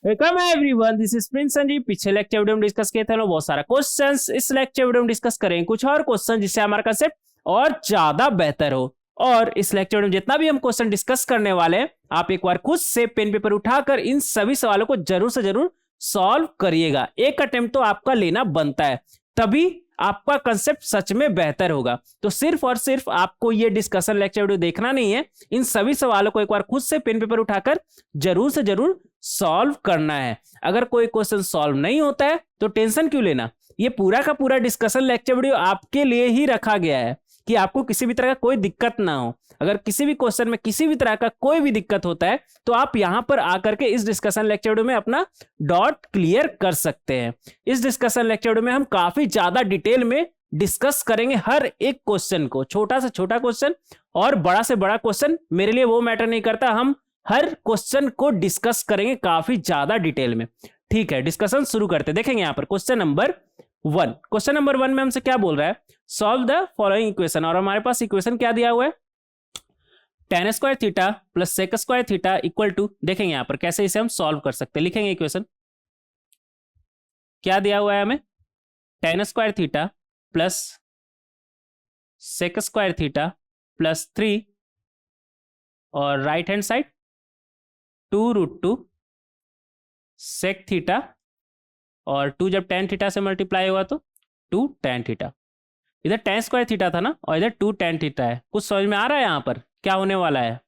Welcome everyone, this is Prince Sanjeev. पिछले lecture video में discuss किए थे लोग बहुत सारा क्वेश्चंस। इस लेक्चर वीडियो में डिस्कस करेंगे कुछ और क्वेश्चन जिससे हमारा कंसेप्ट और ज्यादा बेहतर हो। और इस लेक्चर में जितना भी हम क्वेश्चन डिस्कस करने वाले हैं, आप एक बार खुद से पेन पेपर उठाकर इन सभी सवालों को जरूर से जरूर सॉल्व करिएगा। एक अटेम्प्ट तो आपका लेना बनता है, तभी आपका कंसेप्ट सच में बेहतर होगा। तो सिर्फ और सिर्फ आपको ये डिस्कशन लेक्चर वीडियो देखना नहीं है, इन सभी सवालों को एक बार खुद से पेन पेपर उठाकर जरूर से जरूर सॉल्व करना है। अगर कोई क्वेश्चन सॉल्व नहीं होता है तो टेंशन क्यों लेना। ये पूरा का पूरा डिस्कशन लेक्चर वीडियो आपके लिए ही रखा गया है कि आपको किसी भी तरह का कोई दिक्कत ना हो। अगर किसी भी क्वेश्चन में किसी भी तरह का कोई भी दिक्कत होता है तो आप यहां पर आकर के इस डिस्कशन लेक्चर वीडियो में अपना डाउट क्लियर कर सकते हैं। इस डिस्कशन लेक्चर वीडियो में हम काफी ज्यादा डिटेल में डिस्कस करेंगे हर एक क्वेश्चन को, छोटा से छोटा क्वेश्चन और बड़ा से बड़ा क्वेश्चन, मेरे लिए वो मैटर नहीं करता। हम हर क्वेश्चन को डिस्कस करेंगे काफी ज्यादा डिटेल में। ठीक है, डिस्कशन शुरू करते हैं। देखेंगे यहाँ पर क्वेश्चन नंबर 1। क्वेश्चन नंबर 1 में हमसे क्या बोल रहा है, सॉल्व द फॉलोइंग इक्वेशन। और हमारे पास इक्वेशन क्या दिया हुआ है, tan square theta plus sec square theta equal to, देखेंगे यहाँ पर कैसे इसे हम सॉल्व कर सकते हैं। लिखेंगे इक्वेशन, क्या दिया हुआ है हमें, tan square theta plus sec square theta plus 3 और right hand side 2√2 sec theta, और 2 जब tan थीटा से मल्टीप्लाई हुआ तो 2 tan थीटा। इधर tan स्क्वायर थीटा था ना, और इधर 2 tan थीटा है। कुछ समझ में आ रहा है यहाँ पर क्या होने वाला है।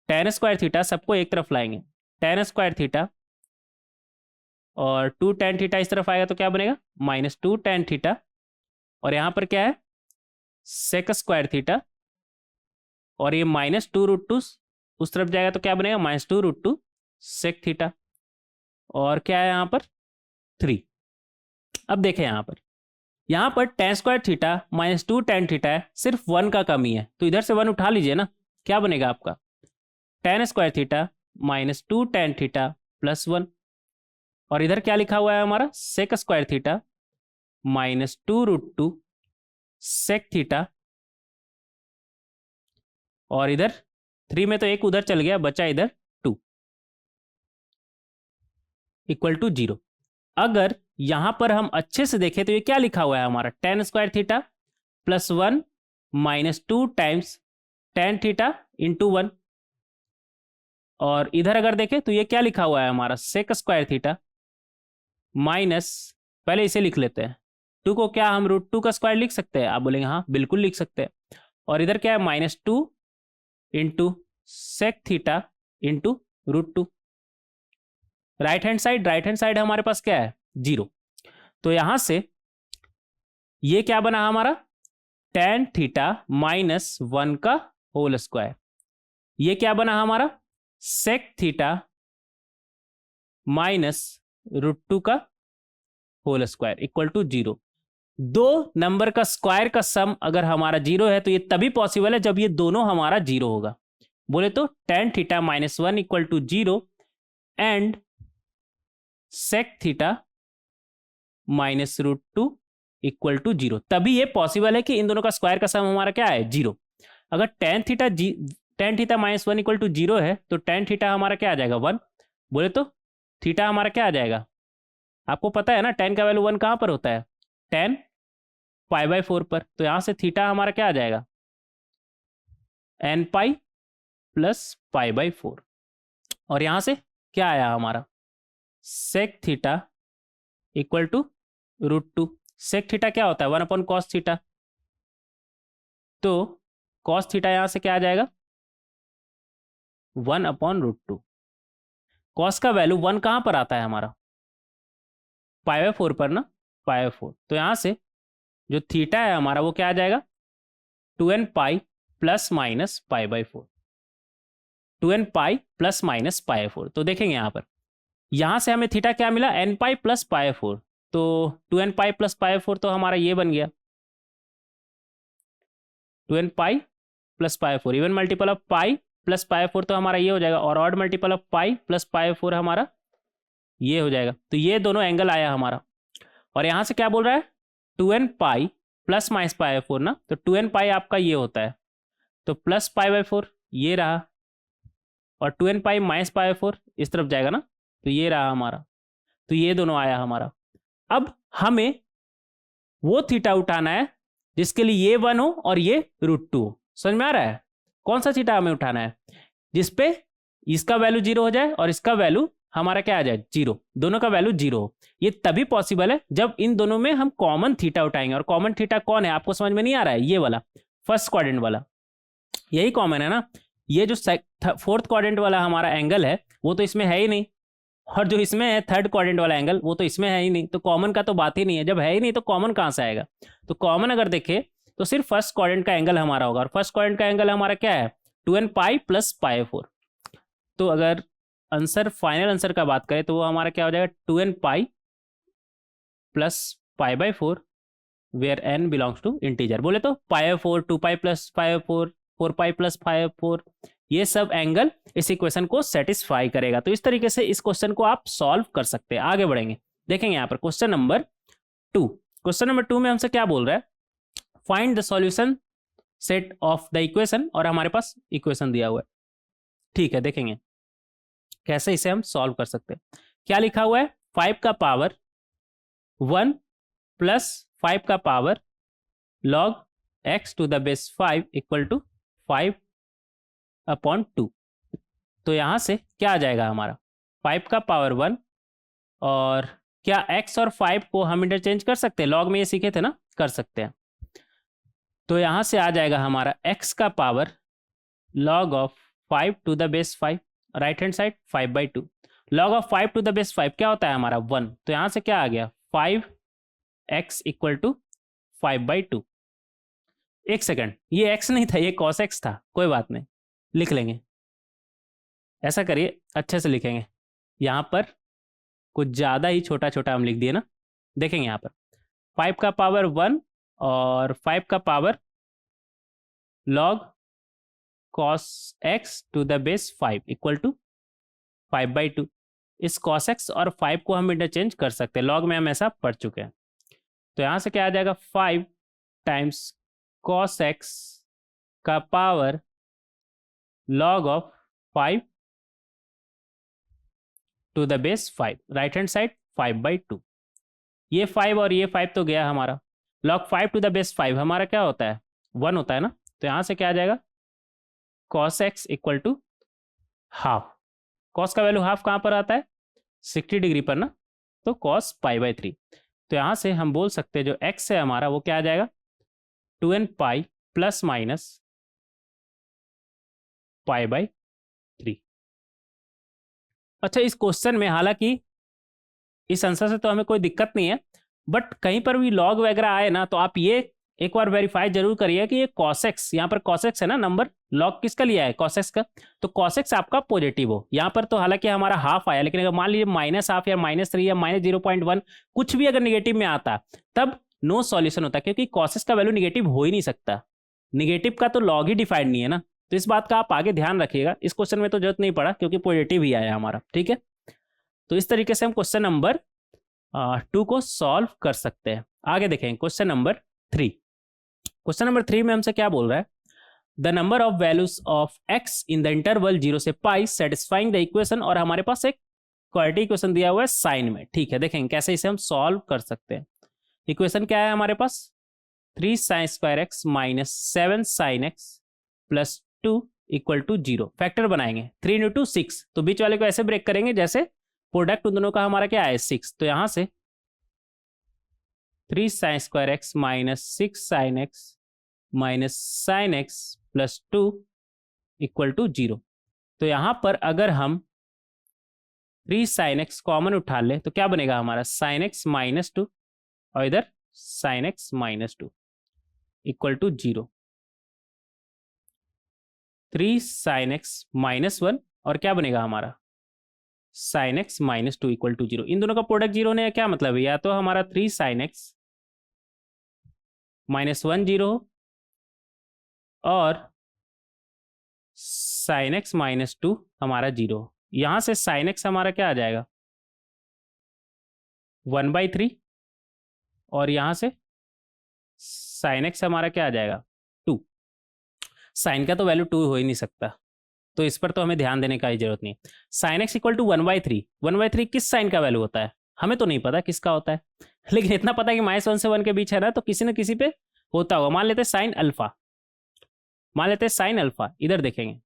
tan स्क्वायर थीटा सबको एक तरफ लाएंगे, tan स्क्वायर थीटा और 2 tan थीटा इस तरफ आएगा तो क्या बनेगा, -2 tan थीटा। और यहाँ पर क्या है, सेक स्क्वायर थीटा, और ये -2√2 उस तरफ जाएगा तो क्या बनेगा, -2√2 सेक थीटा। और क्या है यहाँ पर 3। अब देखें यहाँ पर tan square theta -2 tan theta है, सिर्फ 1 का कमी है, तो इधर से 1 उठा लीजिए ना। क्या बनेगा आपका, tan square theta -2 tan theta plus 1। और इधर क्या लिखा हुआ है हमारा, sec square theta -2√2 sec theta, और इधर 3 में तो एक उधर चल गया, बचा इधर 2 इक्वल टू 0। अगर यहां पर हम अच्छे से देखें तो ये क्या लिखा हुआ है हमारा, tan square theta plus 1 -2 times tan theta into 1। और इधर अगर देखें तो ये क्या लिखा हुआ है हमारा, सेक स्क्वायर थीटा माइनस, पहले इसे लिख लेते हैं, 2 को क्या हम √2 का स्क्वायर लिख सकते हैं। आप बोलेंगे हाँ बिल्कुल लिख सकते हैं। और इधर क्या है, -2 into sec theta into √2। Right hand side हमारे पास क्या है, 0। तो यहां से ये क्या बना हमारा, tan थीटा -1 का होल स्क्वायर। ये क्या बना हमारा, सेक थीटा -√2 का होल स्क्वायर इक्वल टू 0। दो नंबर का स्क्वायर का सम अगर हमारा 0 है तो ये तभी पॉसिबल है जब ये दोनों हमारा 0 होगा। बोले तो tan theta -1 equal to 0 and sec theta -√2 equal to 0, तभी ये पॉसिबल है कि इन दोनों का स्क्वायर का सम हमारा क्या है, 0। अगर tan थीटा -1 इक्वल टू 0 है तो tan थीटा हमारा क्या आ जाएगा, 1। बोले तो थीटा हमारा क्या आ जाएगा, आपको पता है ना tan का वैल्यू 1 कहां पर होता है, tan π/4 पर। तो यहां से थीटा हमारा क्या आ जाएगा, n π प्लस π/4। और यहां से क्या आया हमारा, sec theta equal to √2। Sec theta क्या होता है, 1/cos थीटा। तो cos थीटा यहां से क्या आ जाएगा, 1/√2। cos का वैल्यू 1 कहां पर आता है हमारा, π/4 पर ना, π/4। तो यहां से जो थीटा है हमारा वो क्या आ जाएगा, 2nπ plus minus π/4, 2nπ plus minus π/4। तो देखेंगे यहां से हमें थीटा क्या मिला, nπ प्लस π/4। तो 2nπ प्लस π/4 तो हमारा ये बन गया 2nπ plus π/4। Even multiple of pi plus π/4 तो हमारा ये हो जाएगा, और odd multiple of pi plus π/4 हमारा ये हो जाएगा। तो ये दोनों एंगल आया हमारा। और यहां से क्या बोल रहा है, 2nπ प्लस माइनस π/4 ना, तो 2nπ आपका ये होता है, तो प्लस π/4 ये रहा, और 2n पाई माइनस पाई 4 इस तरफ जाएगा ना, तो ये रहा हमारा, तो ये दोनों आया हमारा। अब हमें वो थीटा उठाना है जिसके लिए ये 1 हो और ये √2 हो। समझ में आ रहा है? कौन सा थीटा हमें उठाना है? जिसपे इसका वैल्यू 0 हो जाए और इसका वैल्यू हमारा क्या आ जाए, 0, दोनों का वैल्यू 0 हो। ये तभी पॉसिबल है जब इन दोनों में हम कॉमन थीटा उठाएंगे। और कॉमन थीटा कौन है आपको समझ में नहीं आ रहा है? ये वाला फर्स्ट क्वाड्रेंट वाला, यही कॉमन है ना। ये जो फोर्थ क्वाड्रेंट वाला हमारा एंगल है वो तो इसमें है ही नहीं, और जो इसमें है थर्ड क्वाड्रेंट वाला एंगल वो तो इसमें है ही नहीं, तो कॉमन का तो बात ही नहीं है। जब है ही नहीं तो कॉमन कहाँ से आएगा? तो कॉमन अगर देखें तो सिर्फ फर्स्ट क्वाड्रेंट का एंगल हमारा होगा, और फर्स्ट क्वाड्रेंट का एंगल हमारा क्या है, 2n पाई प्लस पाई 4। तो अगर आंसर, फाइनल आंसर का बात करें तो वो हमारा क्या हो जाएगा, 2n pi plus pi by 4 where n belongs to integer. बोले तो पाई 4, 2 पाई प्लस पाई 4, 4 पाई प्लस पाई 4, ये सब एंगल इस इक्वेशन को सेटिस्फाई करेगा। तो इस तरीके से इस क्वेश्चन को आप सॉल्व कर सकते हैं। आगे बढ़ेंगे, देखेंगे यहाँ पर क्वेश्चन नंबर 2। क्वेश्चन नंबर 2 में हमसे क्या बोल रहा है, find the solution set of the equation, और हमारे पास इक्वेशन दिया हुआ है। ठीक है, देखेंगे कैसे इसे हम सॉल्व कर सकते हैं। क्या लिखा हुआ है, 5 का पावर 1 प्लस 5 का power log x to the base 5 equal to 5/2। तो यहां से क्या आ जाएगा हमारा, 5 का पावर 1, और क्या x और 5 को हम इंटरचेंज कर सकते हैं? लॉग में ये सीखे थे ना, कर सकते हैं। तो यहां से आ जाएगा हमारा x का power log of 5 to the base 5, right hand side 5/2। log of 5 to the base 5 क्या होता है हमारा, 1। तो यहां से क्या आ गया, 5x इक्वल टू 5/2। एक सेकंड, ये x नहीं था, ये cos x था, कोई बात नहीं, लिख लेंगे। ऐसा करिए, अच्छे से लिखेंगे। यहाँ पर कुछ ज़्यादा ही छोटा छोटा हम लिख दिए ना। देखेंगे यहाँ पर 5 का पावर 1 और 5 का power log cos x to the base 5 equal to 5/2। इस cos x और 5 को हम इंटरचेंज कर सकते हैं, लॉग में हम ऐसा पढ़ चुके हैं। तो यहाँ से क्या आ जाएगा, 5 टाइम्स cos x का power log of 5 to the base 5, right hand side 5/2। ये 5 और ये 5 तो गया हमारा। log 5 टू द बेस 5 हमारा क्या होता है, 1 होता है ना। तो यहाँ से क्या आ जाएगा, cos x equal to half. cos का वैल्यू हाफ कहाँ पर आता है, 60 डिग्री पर ना, तो cos π/3। तो यहाँ से हम बोल सकते हैं जो x है हमारा वो क्या आ जाएगा, 2n पाई प्लस माइनस π/3। अच्छा, इस क्वेश्चन में हालांकि इस आंसर से तो हमें कोई दिक्कत नहीं है, बट कहीं पर भी लॉग वगैरह आए ना तो आप ये एक बार वेरीफाई जरूर करिए कि ये cos x, यहाँ पर cos x है ना नंबर, लॉग किसका लिया है, cos x का। तो cos x आपका पॉजिटिव हो। यहाँ पर तो हालांकि हमारा हाफ आया, लेकिन अगर मान लीजिए -1/2 या -3 या -0.1 कुछ भी अगर निगेटिव में आता तब नो सॉल्यूशन होता, क्योंकि cos x का वैल्यू निगेटिव हो ही नहीं सकता। निगेटिव का तो लॉग ही डिफाइंड नहीं है ना। तो इस बात का आप आगे ध्यान रखिएगा। इस क्वेश्चन में तो जरूरत नहीं पड़ा क्योंकि पॉजिटिव ही आया हमारा, ठीक है। तो इस तरीके से हम क्वेश्चन नंबर 2 को सॉल्व कर सकते हैं। आगे देखें क्वेश्चन नंबर 3। क्वेश्चन नंबर 3 में हमसे क्या बोल रहा है, the number of values of x in the interval 0 से पाई सेटिस्फाइंग द इक्वेशन, और हमारे पास एक क्वाड्रेटिक इक्वेशन दिया हुआ है साइन में। ठीक है, देखेंगे कैसे इसे हम सॉल्व कर सकते हैं। इक्वेशन क्या है हमारे पास, 3 sin square x minus 7 sin x plus 2 equal to 0। Factor बनाएंगे, 3 × 6, तो बीच वाले को ऐसे ब्रेक करेंगे जैसे प्रोडक्ट उन दोनों का हमारा क्या है 6। तो यहां से 3 sin square x minus 6 sin x minus sin x plus 2 equal to 0। तो यहां पर अगर हम 3 sin x कॉमन उठा ले तो क्या बनेगा हमारा, sin x माइनस 2 और इधर sin x minus 2 equal to 0। 3 sin x minus 1 और क्या बनेगा हमारा sin x minus 2 equal to 0। इन दोनों का प्रोडक्ट 0 ने क्या मतलब है, या तो हमारा 3 sin x माइनस 1 0 और sin x माइनस 2 हमारा 0। यहां से sin x हमारा क्या आ जाएगा 1/3, और यहां से sin x हमारा क्या आ जाएगा 2। साइन का तो वैल्यू 2 हो ही नहीं सकता, तो इस पर तो हमें ध्यान देने का ही जरूरत नहीं। साइन एक्स इक्वल टू 1/3, 1/3 किस साइन का वैल्यू होता है हमें तो नहीं पता किसका होता है, लेकिन इतना पता है कि -1 से 1 के बीच है ना, तो किसी न किसी पे होता होगा। मान लेते हैं साइन अल्फा, मान लेते हैं साइन अल्फा, इधर देखेंगे,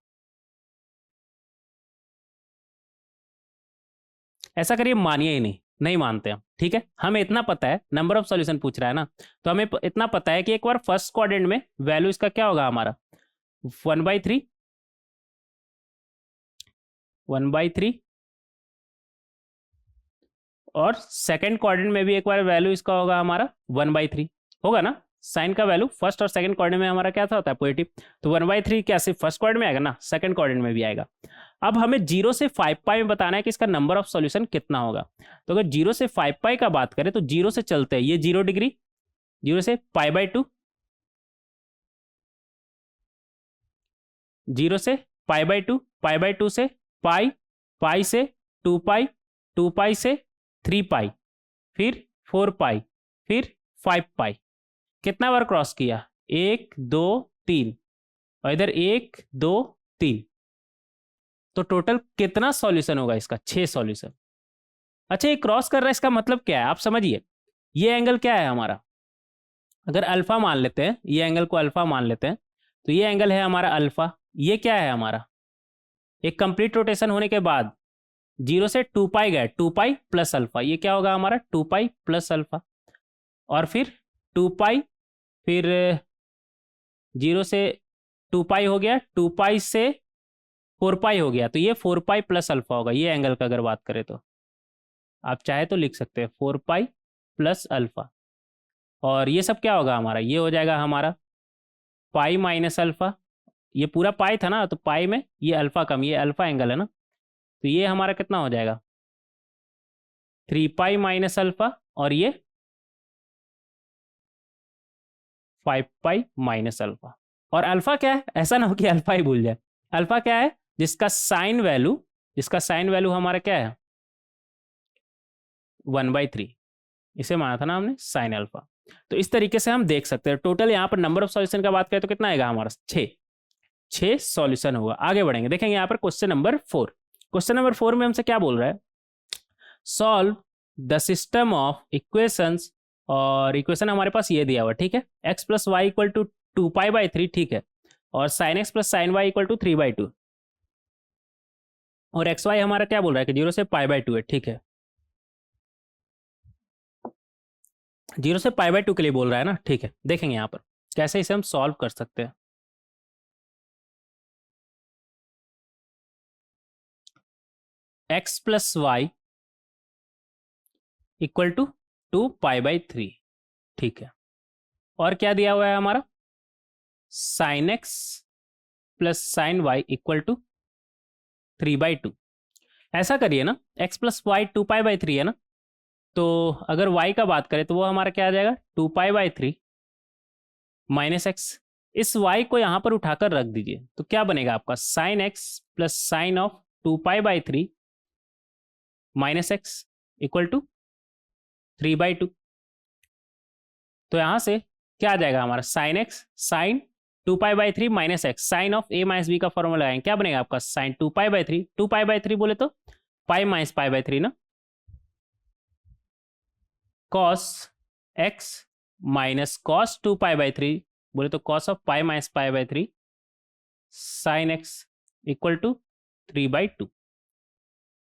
ऐसा करिए मानिए ही नहीं, नहीं मानते हम, ठीक है। हमें इतना पता है, नंबर ऑफ सॉल्यूशन पूछ रहा है ना, तो हमें इतना पता है कि एक बार फर्स्ट क्वाड्रेंट में वैल्यू इसका क्या होगा हमारा 1/3, 1/3, और सेकंड क्वाड्रेंट में भी एक बार वैल्यू इसका होगा हमारा 1/3 होगा ना। साइन का वैल्यू फर्स्ट और सेकंड क्वाड्रेंट में हमारा क्या था होता है पॉजिटिव, तो 1/3 क्या सिर्फ फर्स्ट क्वाड्रेंट में आएगा ना, सेकंड क्वाड्रेंट में भी आएगा। अब हमें 0 से 5 पाई में बताना है कि इसका नंबर ऑफ सॉल्यूशन कितना होगा। तो अगर 0 से 5 पाई का बात करें तो 0 से चलते हैं, ये 0 डिग्री, 0 से π/2, 0 से π/2, π/2 से पाई, पाई से 2 पाई, 2 पाई से 3 पाई, फिर 4 पाई, फिर 5 पाई। कितना बार क्रॉस किया, 1 2 3, और इधर 1 2 3, तो टोटल कितना सॉल्यूशन होगा इसका, 6 सॉल्यूशन। अच्छा, ये क्रॉस कर रहा है, इसका मतलब क्या है आप समझिए। ये एंगल क्या है हमारा, अगर अल्फा मान लेते हैं, ये एंगल को अल्फा मान लेते हैं, तो ये एंगल है हमारा अल्फा। ये क्या है हमारा, एक कंप्लीट रोटेशन होने के बाद 0 से 2 पाई गए, 2 पाई प्लस अल्फा, ये क्या होगा हमारा 2 पाई प्लस अल्फा, और फिर 2 पाई, फिर 0 से 2 पाई हो गया, 2 पाई से 4 पाई हो गया, तो ये 4 पाई प्लस अल्फा होगा। ये एंगल का अगर बात करें तो आप चाहे तो लिख सकते हैं 4 पाई प्लस अल्फा, और ये सब क्या होगा हमारा, ये हो जाएगा हमारा पाई माइनस अल्फा। ये पूरा पाई था ना, तो पाई में ये अल्फा कम, ये अल्फा एंगल है ना, तो ये हमारा कितना हो जाएगा 3 पाई माइनस अल्फा, और ये 5 पाई माइनस अल्फा। और अल्फा क्या है, ऐसा ना हो कि अल्फा ही भूल जाए। अल्फा क्या है, जिसका साइन वैल्यू, जिसका साइन वैल्यू हमारा क्या है 1/3, इसे माना था ना हमने साइन अल्फा। तो इस तरीके से हम देख सकते हैं। टोटल यहाँ पर नंबर ऑफ सॉल्यूशन का बात करें तो कितना आएगा हमारा 6 सॉल्यूशन होगा। आगे बढ़ेंगे, देखेंगे यहाँ पर क्वेश्चन नंबर 4। क्वेश्चन नंबर 4 में हमसे क्या बोल रहा है, solve the system of equations, और इक्वेशन हमारे पास ये दिया हुआ, ठीक है, x plus y equal to 2 पाई/3, ठीक है, और sine x plus sine y equal to 3/2, और एक्स वाई हमारा क्या बोल रहा है कि 0 से π/2 है, ठीक है, 0 से π/2 के लिए बोल रहा है ना, ठीक है। देखेंगे यहाँ पर कैसे इसे हम सॉल्व कर सकते हैं। x plus y equal to 2 पाई/3, ठीक है, और क्या दिया हुआ है हमारा sine x plus sine y equal to 3/2। ऐसा करिए ना, x प्लस वाई 2 पाई/3 है ना, तो अगर y का बात करें तो वो हमारा क्या आ जाएगा 2 पाई/3 माइनस एक्स। इस y को यहाँ पर उठाकर रख दीजिए, तो क्या बनेगा आपका sine x plus sine of 2 pi minus x equal to 3/2। तो यहाँ से क्या आ जाएगा हमारा sine x sine 2 pi minus x, sine of a minus B का फॉर्मूला लगाएंगे, क्या बनेगा आपका साइन 2 पाई/3, 2 पाई/3 बोले तो पाई माइनस पाई/3 ना, cos x minus cos 2 pi बोले तो cos of pi minus pi sine x equal to 3/2।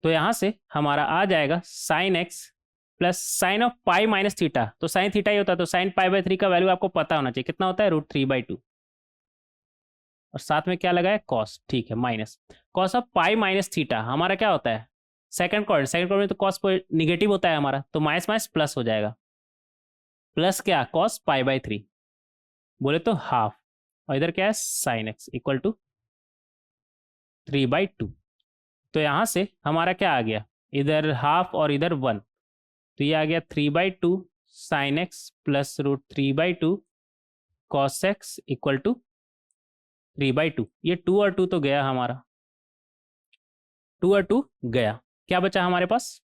तो यहाँ से हमारा आ जाएगा sine x plus sine of pi minus theta, तो साइन थीटा ही होता है, तो साइन पाई/3 का वैल्यू आपको पता होना चाहिए, कितना होता है √3/2, और साथ में क्या लगा है कॉस, ठीक है, minus cos of pi minus theta हमारा क्या होता है सेकंड क्वाड्रेंट, सेकंड क्वाड्रेंट में तो कॉस निगेटिव होता है हमारा, तो माइनस माइनस प्लस हो जाएगा, प्लस क्या कॉस पाई/3 बोले तो हाफ, और इधर क्या है साइन एक्स इक्वल टू 3/2। तो यहाँ से हमारा क्या आ गया, इधर हाफ और इधर 1, तो ये आ गया 3/2 sine x plus √3/2 cos x equal to 3/2। ये 2 और 2 तो गया हमारा, 2 और 2 गया, क्या बचा हमारे पास,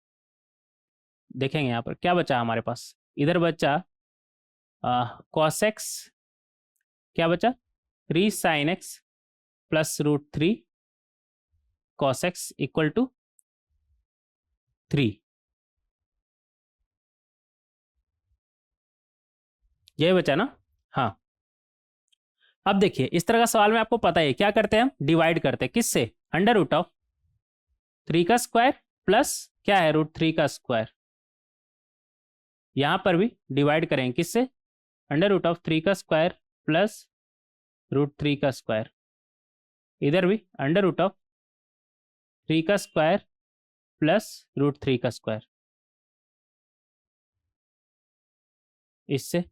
देखेंगे यहाँ पर क्या बचा हमारे पास, इधर बचा कॉस एक्स, क्या बचा 3 sine x plus √3 cos x equal to 3। ये बचा ना? हाँ। अब देखिए इस तरह का सवाल में आपको पता है क्या करते हैं, हम डिवाइड करते हैं किससे, अंडर रूट ऑफ 3 का स्क्वायर प्लस क्या है √3 का स्क्वायर। यहां पर भी डिवाइड करेंगे किससे, अंडर रूट ऑफ 3 का स्क्वायर प्लस √3 का स्क्वायर। इधर भी अंडर रूट ऑफ 3 का स्क्वायर प्लस √3 का स्क्वायर। इससे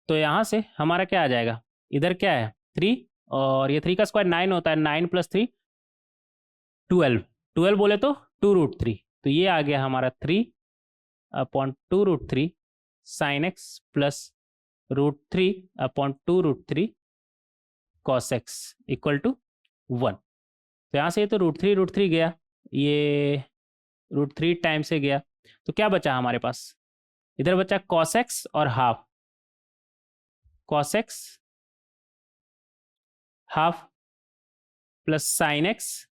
तो यहां से हमारा क्या आ जाएगा, इधर क्या है 3 और ये 3 का स्क्वायर 9 होता है, 9 + 3 12, 12 बोले तो 2√3, तो ये आ गया हमारा 3/2√3 sin x plus √3/2√3 cos x equal to 1। तो यहाँ से ये तो √3 गया, ये √3 टाइम से गया, तो क्या बचा हमारे पास, इधर बचा cos x और half, cos x half plus sin x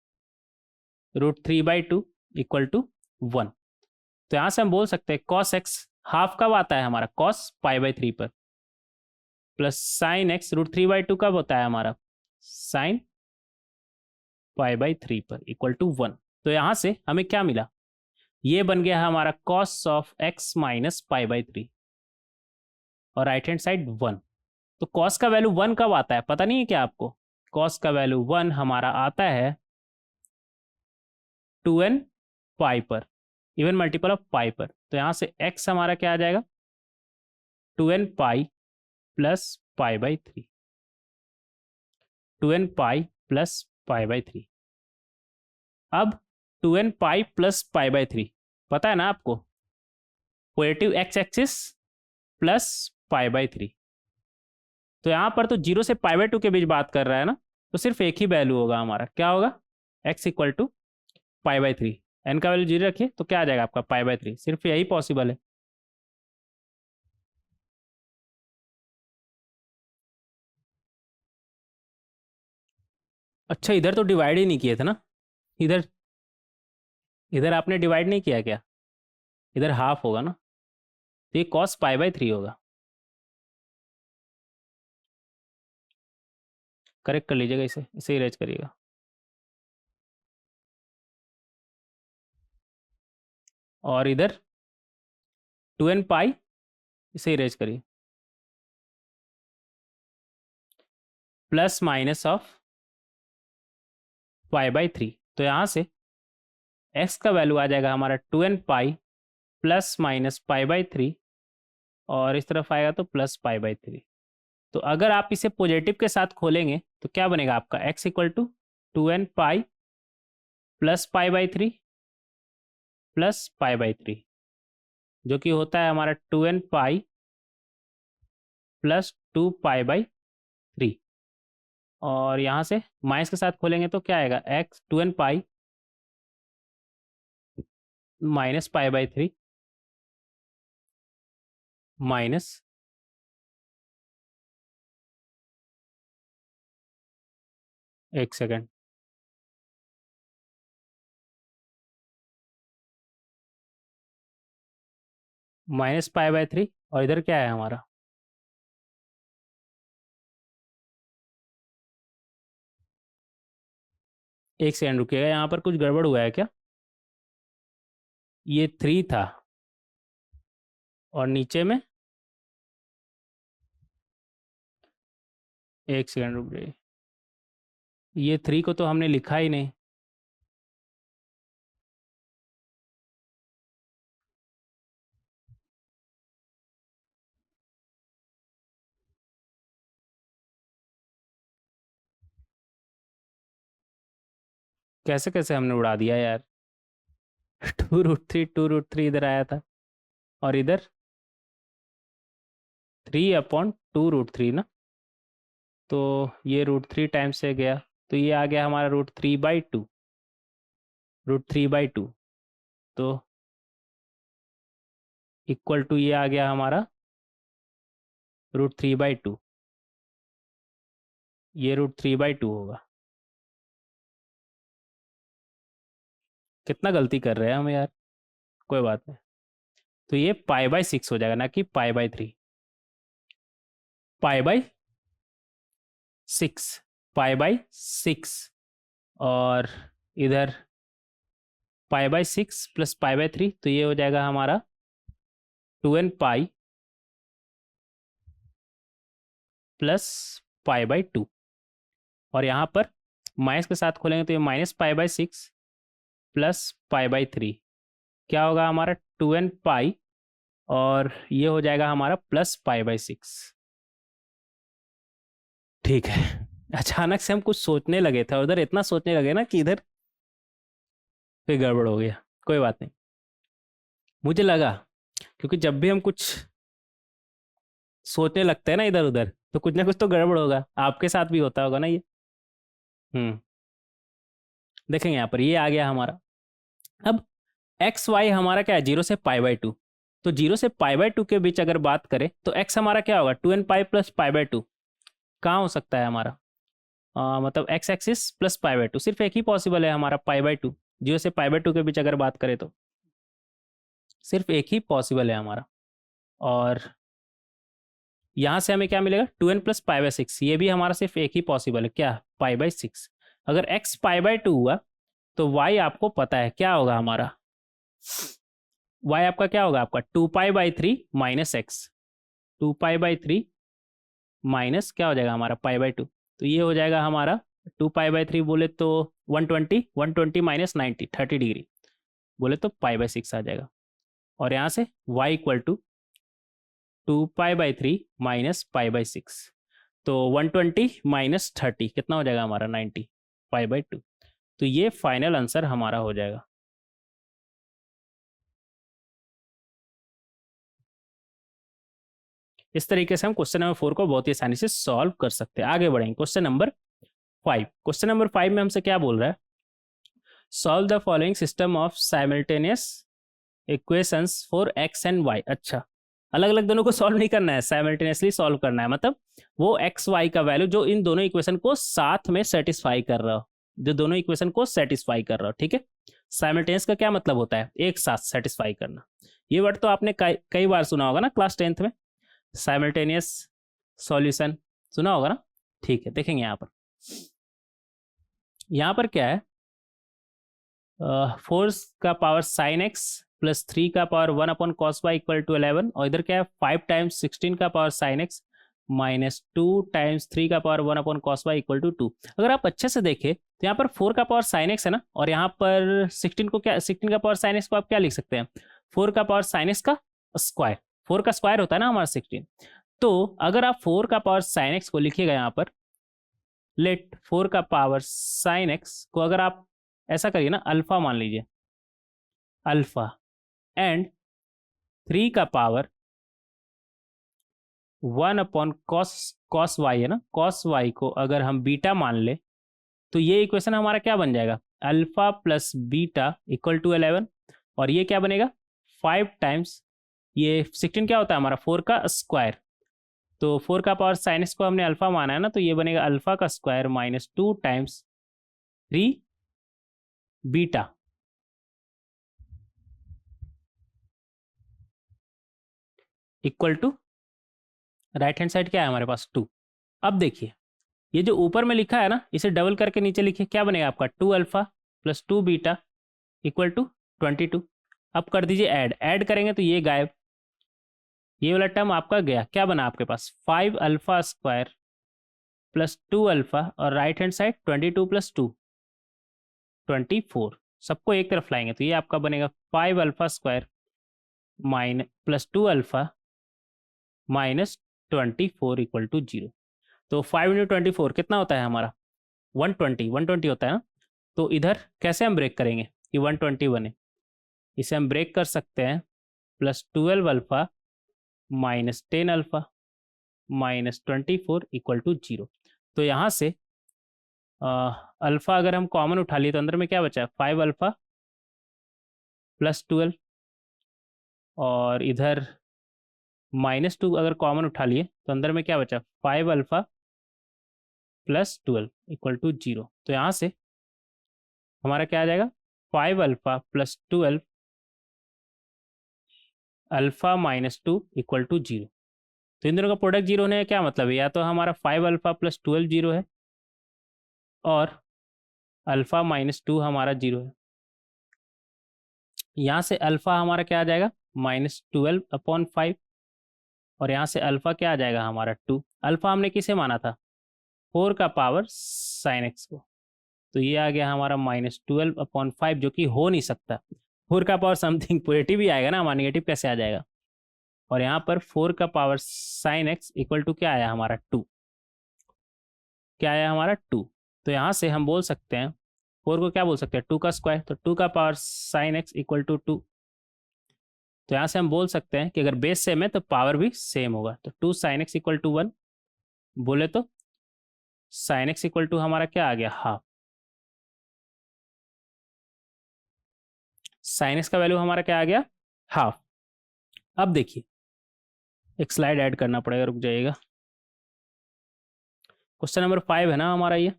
√3/2 equal to 1। तो यहां से हम बोल सकते हैं cos x हाफ कब आता है हमारा, cos π/3 पर, प्लस sin x √3/2 कब होता है हमारा, sin π/3 पर इक्वल टू 1। तो यहां से हमें क्या मिला, ये बन गया हमारा cos ऑफ x माइनस π/3 और राइट हैंड साइड 1। तो cos का वैल्यू 1 कब आता है पता नहीं है क्या आपको, cos का वैल्यू 1 हमारा आता है 2n पाई पर, इवन मल्टीपल ऑफ पाई पर। तो यहाँ से x हमारा क्या आ जाएगा, 2n pi plus π/3, 2n pi plus π/3। अब 2n पाई प्लस π/3 पता है ना आपको, पॉजिटिव x एक्सिस प्लस π/3। तो यहाँ पर तो 0 से π/2 के बीच बात कर रहा है ना, तो सिर्फ एक ही वैल्यू होगा हमारा, क्या होगा, x इक्वल टू π/3। n का वैल्यू 0 रखिए तो क्या आ जाएगा आपका π/3, सिर्फ यही पॉसिबल है। अच्छा इधर तो डिवाइड ही नहीं किए थे ना, इधर इधर आपने डिवाइड नहीं किया क्या, इधर हाफ होगा ना, तो ये cos π/3 होगा, करेक्ट कर लीजिएगा, इसे इसे इरेज करिएगा। और इधर 2n पाई, इसे इरेज करिए, प्लस माइनस ऑफ π/3। तो यहाँ से x का वैल्यू आ जाएगा हमारा 2n पाई प्लस माइनस π/3 और इस तरफ आएगा तो प्लस π/3। तो अगर आप इसे पॉजिटिव के साथ खोलेंगे तो क्या बनेगा आपका, x equal to 2n pi plus π/3 plus π/3, जो कि होता है हमारा 2n पाई प्लस 2π/3। और यहाँ से माइनस के साथ खोलेंगे तो क्या आएगा, x 2n pi minus π/3 minus एक सेकेंड, माइनस π/3 और इधर क्या है हमारा, एक सेकेंड रुकिएगा, यहाँ पर कुछ गड़बड़ हुआ है क्या, ये 3 था और नीचे में, एक सेकेंड रुक जाइए, ये 3 को तो हमने लिखा ही नहीं, कैसे कैसे हमने उड़ा दिया यार। 2√3 इधर आया था और इधर 3/2√3 ना, तो ये √3 टाइम्स से गया, तो ये आ गया हमारा √3/2, √3/2, तो इक्वल टू ये आ गया हमारा √3/2, ये √3/2 होगा। कितना गलती कर रहे हैं हम यार, कोई बात नहीं। तो ये π/6 हो जाएगा, ना कि π/3। π/6, π/6, और इधर π/6 प्लस π/3, तो ये हो जाएगा हमारा 2n पाई प्लस π/2। और यहाँ पर माइनस के साथ खोलेंगे तो ये -π/6 प्लस π/3 क्या होगा हमारा 2n पाई, और ये हो जाएगा हमारा प्लस π/6। ठीक है, अचानक से हम कुछ सोचने लगे थे, उधर इतना सोचने लगे ना कि इधर फिर गड़बड़ हो गया। कोई बात नहीं, मुझे लगा क्योंकि जब भी हम कुछ सोचने लगते हैं ना इधर उधर, तो कुछ ना कुछ तो गड़बड़ होगा। आपके साथ भी होता होगा ना ये। देखेंगे यहाँ पर ये आ गया हमारा। अब एक्स वाई हमारा क्या है, 0 से π/2। तो 0 से π/2 के बीच अगर बात करें तो एक्स हमारा क्या होगा, 2n पाई प्लस π/2। कहाँ हो सकता है हमारा, मतलब एक्स एक्सिस प्लस π/2, सिर्फ एक ही पॉसिबल है हमारा π/2। 0 से π/2 के बीच अगर बात करें तो सिर्फ एक ही पॉसिबल है हमारा। और यहाँ से हमें क्या मिलेगा, 2n प्लस π/6, ये भी हमारा सिर्फ एक ही पॉसिबल है, क्या, π/6। अगर x π/2 हुआ तो y आपको पता है क्या होगा हमारा, y आपका क्या होगा, आपका 2π/3 माइनस एक्स, 2π/3 माइनस क्या हो जाएगा हमारा π/2। तो ये हो जाएगा हमारा 2π/3 बोले तो 120, 120 माइनस 90, 30 डिग्री बोले तो π/6 आ जाएगा। और यहाँ से y इक्वल टू 2π/3 माइनस π/6, तो 120 माइनस 30 कितना हो जाएगा हमारा 90, π/2। तो ये फाइनल आंसर हमारा हो जाएगा। इस तरीके से हम क्वेश्चन नंबर 4 को बहुत ही आसानी से सॉल्व कर सकते हैं। आगे बढ़ेंगे क्वेश्चन नंबर 5। क्वेश्चन नंबर 5 में हमसे क्या बोल रहा है, solve the following system of simultaneous equations for x and y. अच्छा, अलग अलग दोनों को सॉल्व नहीं करना है, साइमल्टेनियसली सॉल्व करना है, मतलब वो एक्स वाई का वैल्यू जो इन दोनों इक्वेशन को साथ में सेटिस्फाई कर रहा हो, जो दोनों इक्वेशन को सेटिस्फाई कर रहा हो। ठीक है, साइमल्टेनियस का क्या मतलब होता है, एक साथ सेटिस्फाई करना। ये वर्ड तो आपने कई बार सुना होगा ना क्लास 10th में, साइमल्टेनियस सॉल्यूशन सुना होगा ना। ठीक है, देखेंगे यहाँ पर क्या है, 4 का पावर साइन एक्स प्लस 3 का power 1 upon cos y equal to 11, और इधर क्या है 5 टाइम्स 16 का power sine x minus 2 times 3 का power 1 upon cos y equal to 2। अगर आप अच्छे से देखें तो यहाँ पर 4 का पावर साइन एक्स है ना, और यहाँ पर 16 को क्या, 16 का पावर साइन एक्स को आप क्या लिख सकते हैं, 4 का पावर साइन एक्स का स्क्वायर, 4 का स्क्वायर होता है ना हमारा 16। तो अगर आप 4 का पावर साइन एक्स को लिखिएगा यहाँ पर, लेट 4 का पावर साइन एक्स को अगर आप ऐसा करिए ना, अल्फा मान लीजिए, अल्फा, एंड 3 का पावर 1 अपॉन कॉस वाई है ना, कॉस वाई को अगर हम बीटा मान ले तो ये इक्वेशन हमारा क्या बन जाएगा, alpha plus beta equal to 11। और ये क्या बनेगा, 5 टाइम्स ये 16 क्या होता है हमारा 4 का स्क्वायर, तो 4 का पावर साइन एक्स को हमने अल्फा माना है ना, तो ये बनेगा अल्फा का square minus 2 times 3 beta equal to right hand side क्या है हमारे पास 2। अब देखिए ये जो ऊपर में लिखा है ना, इसे डबल करके नीचे लिखिए, क्या बनेगा आपका 2 alpha plus 2 beta equal to 22। अब कर दीजिए ऐड करेंगे तो ये गायब, ये वाला टर्म आपका गया, क्या बना आपके पास 5 अल्फा स्क्वायर प्लस 2 अल्फा, और राइट हैंड साइड 22 प्लस 2 24, सबको एक तरफ लाएंगे तो ये आपका बनेगा 5 alpha square minus plus 2 alpha minus 24 equal to 0। तो 5 इंटू 24 कितना होता है हमारा 120 होता है ना। तो इधर कैसे हम ब्रेक करेंगे कि 120 बने, इसे हम ब्रेक कर सकते हैं plus 12 alpha minus 10 alpha minus 24 equal to 0। तो यहाँ से अल्फा अगर हम कॉमन उठा लिए तो अंदर में क्या बचा, 5 अल्फा प्लस 12, और इधर माइनस 2 अगर कॉमन उठा लिए तो अंदर में क्या बचा 5 अल्फा प्लस 12 इक्वल टू 0। तो यहाँ से हमारा क्या आ जाएगा 5 alpha plus 12 alpha minus 2 equal to 0। तो इन दोनों का प्रोडक्ट 0 होने का क्या मतलब है? या तो हमारा 5 अल्फा प्लस 12 0 है और अल्फा माइनस 2 हमारा 0 है। यहाँ से अल्फा हमारा क्या आ जाएगा? -12/5। और यहाँ से अल्फा क्या आ जाएगा हमारा? 2। अल्फा हमने किसे माना था? 4 का पावर साइन एक्स को। तो ये आ गया हमारा -12/5, जो कि हो नहीं सकता। 4 का पावर समथिंग पॉजिटिव ही आएगा ना, हमारा नेगेटिव कैसे आ जाएगा? और यहाँ पर 4 का power sine x equal to क्या आया हमारा? 2। क्या आया हमारा? 2। तो यहाँ से हम बोल सकते हैं 4 को क्या बोल सकते हैं? 2 का स्क्वायर। तो 2 का power sine x equal to 2। तो यहाँ से हम बोल सकते हैं कि अगर बेस सेम है तो पावर भी सेम होगा। तो 2 साइन एक्स इक्वल टू 1 बोले तो साइन एक्स इक्वल टू हमारा क्या आ गया? हाफ। साइन एक्स का वैल्यू हमारा क्या आ गया? हाफ। अब देखिए, एक स्लाइड ऐड करना पड़ेगा, रुक जाइएगा। क्वेश्चन नंबर 5 है ना हमारा ये।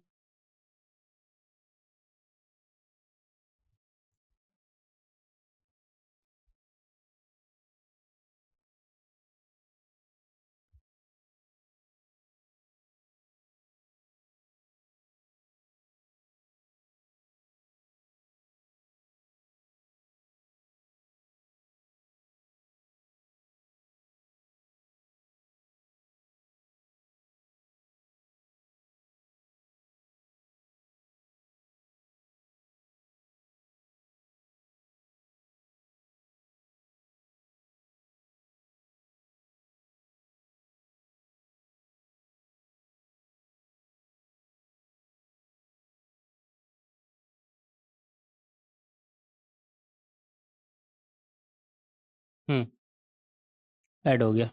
ऐड हो गया।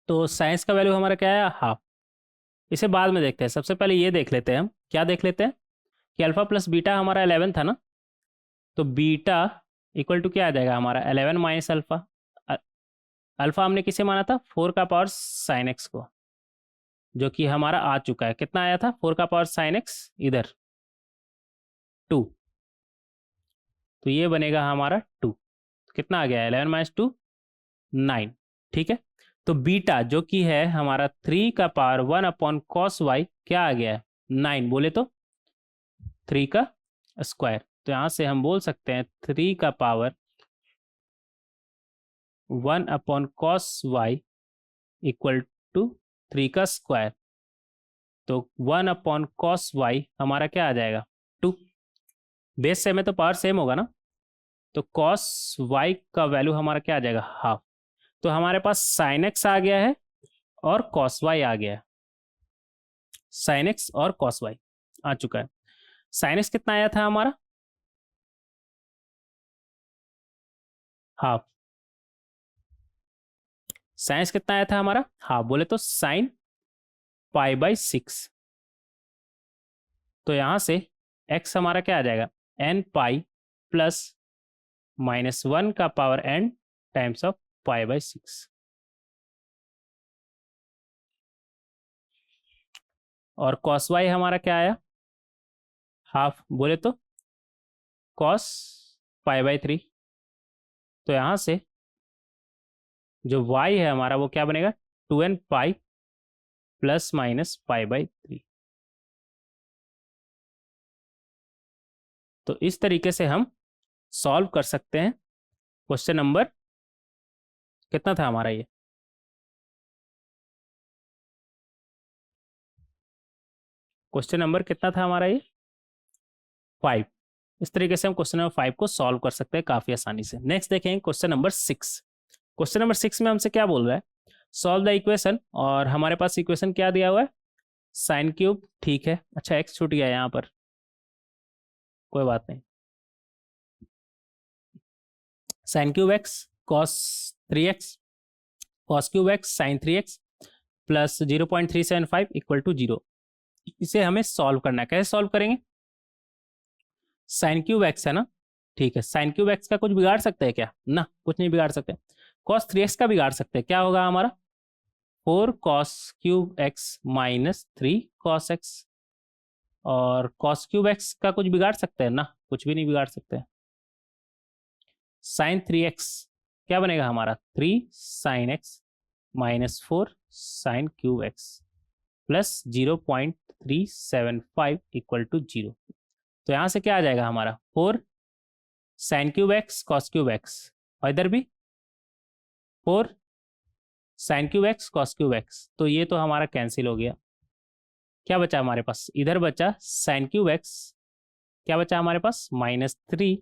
तो साइंस का वैल्यू हमारा क्या है? हाफ। इसे बाद में देखते हैं, सबसे पहले ये देख लेते हैं। हम क्या देख लेते हैं कि अल्फा प्लस बीटा हमारा 11 था ना। तो बीटा इक्वल टू क्या आ जाएगा हमारा? 11 माइनस अल्फा। अल्फा हमने किसे माना था? 4 का पावर साइन एक्स को, जो कि हमारा आ चुका है। कितना आया था? 4 का पावर साइन एक्स, इधर 2। तो ये बनेगा हमारा 2। कितना आ गया? 11 माइनस 2 9। ठीक है। तो बीटा जो कि है हमारा 3 का पावर 1/cos y क्या आ गया है? 9 बोले तो 3 का स्क्वायर। तो यहां से हम बोल सकते हैं 3 का power 1/cos y equal to 3 का स्क्वायर। तो 1/cos y हमारा क्या आ जाएगा? 2। बेस सेम है तो पावर सेम होगा ना। तो cos y का वैल्यू हमारा क्या आ जाएगा? हाफ। तो हमारे पास साइन एक्स आ गया है और cos y आ गया है। साइन एक्स और cos y आ चुका है। साइन एक्स कितना आया था हमारा? हाफ। साइंस कितना आया था हमारा? हाफ बोले तो साइन π/6। तो यहां से x हमारा क्या आ जाएगा? n पाई प्लस -1 का पावर n टाइम्स ऑफ π/6। और cos y हमारा क्या आया? हाफ बोले तो cos π/3। तो यहां से जो y है हमारा वो क्या बनेगा? 2n pi plus minus π/3। तो इस तरीके से हम सॉल्व कर सकते हैं क्वेश्चन नंबर कितना था हमारा ये? क्वेश्चन नंबर कितना था हमारा ये? 5। इस तरीके से हम क्वेश्चन नंबर 5 को सॉल्व कर सकते हैं काफी आसानी से। नेक्स्ट देखेंगे क्वेश्चन नंबर 6। क्वेश्चन नंबर 6 में हमसे क्या बोल रहा है? Solve the equation. और हमारे पास इक्वेशन क्या दिया हुआ है? Sine cube. ठीक है। अच्छा, एक्स छूट गया यहाँ पर, कोई बात नहीं। Sine cube x cos 3x cos cube x sine 3x plus 0.375 equal to 0। इसे हमें सॉल्व करना है। कैसे सॉल्व करेंगे? साइन क्यूब एक्स है ना। ठीक है। साइन क्यूब एक्स का कुछ बिगाड़ सकते हैं क्या? ना, कुछ नहीं बिगाड़ सकते। कॉस 3x का बिगाड़ सकते हैं। क्या होगा हमारा? 4 cos cube x minus 3 cos x। और कॉस क्यूब एक्स का कुछ बिगाड़ सकते हैं ना, कुछ भी नहीं बिगाड़ सकते। साइन 3x क्या बनेगा हमारा, 3 sine x minus 4 sine cube x plus 0.375 equal to 0। तो यहाँ से क्या आ जाएगा हमारा, 4 sine cube x cos cube x, और इधर भी 4 sine cube x cos cube x, तो ये तो हमारा कैंसिल हो गया। क्या बचा हमारे पास, इधर बचा साइन क्यूब एक्स, क्या बचा हमारे पास, -3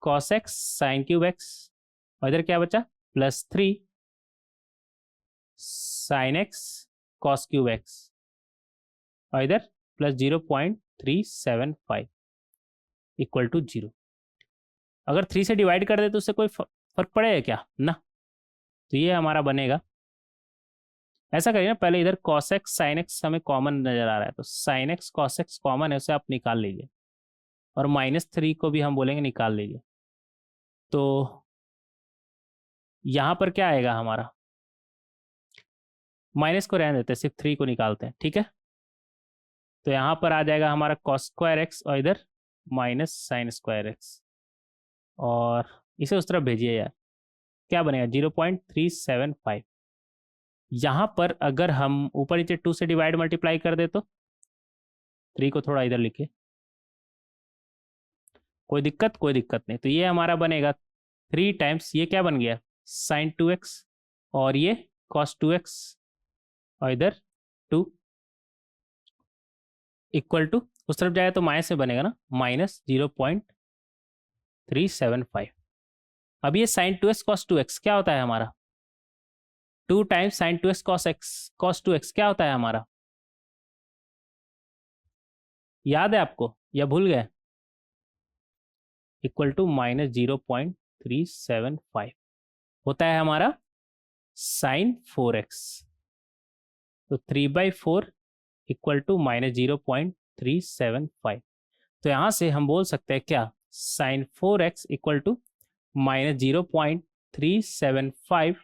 cos x sign cube x, और इधर क्या बचा, +3 sine x cos cube x, और इधर प्लस 0.375 इक्वल टू 0। अगर 3 से डिवाइड कर दे तो उससे कोई फर्क पड़ेगा क्या ना, तो ये हमारा बनेगा, ऐसा करिए ना, पहले इधर cos x sin x हमें कॉमन नजर आ रहा है, तो sin x cos x common है, उसे आप निकाल लीजिए, और -3 को भी हम बोलेंगे निकाल लीजिए। तो यहाँ पर क्या आएगा हमारा, माइनस को रहने देते हैं, सिर्फ 3 को निकालते हैं, ठीक है। तो यहाँ पर आ जाएगा हमारा cos स्क्वायर एक्स, और इधर माइनस साइन स्क्वायर एक्स, और इसे उस तरफ भेजिए यार, क्या बनेगा 0.375। यहाँ पर अगर हम ऊपर नीचे 2 से डिवाइड मल्टीप्लाई कर दे तो 3 को थोड़ा इधर लिखे, कोई दिक्कत नहीं। तो ये हमारा बनेगा 3 टाइम्स, ये क्या बन गया साइन 2x, और ये cos 2x, और इधर 2 इक्वल टू, उस तरफ जाए तो माइनस में बनेगा ना, -0.375। अब ये साइन 2x cos 2x क्या होता है हमारा, 2 times sign 2x cos 2x क्या होता है हमारा, याद है आपको या भूल गए, इक्वल टू -0.375 होता है हमारा साइन 4x। तो 3/4 इक्वल टू -0.375। तो यहाँ से हम बोल सकते हैं क्या, sign 4x equal to -0.375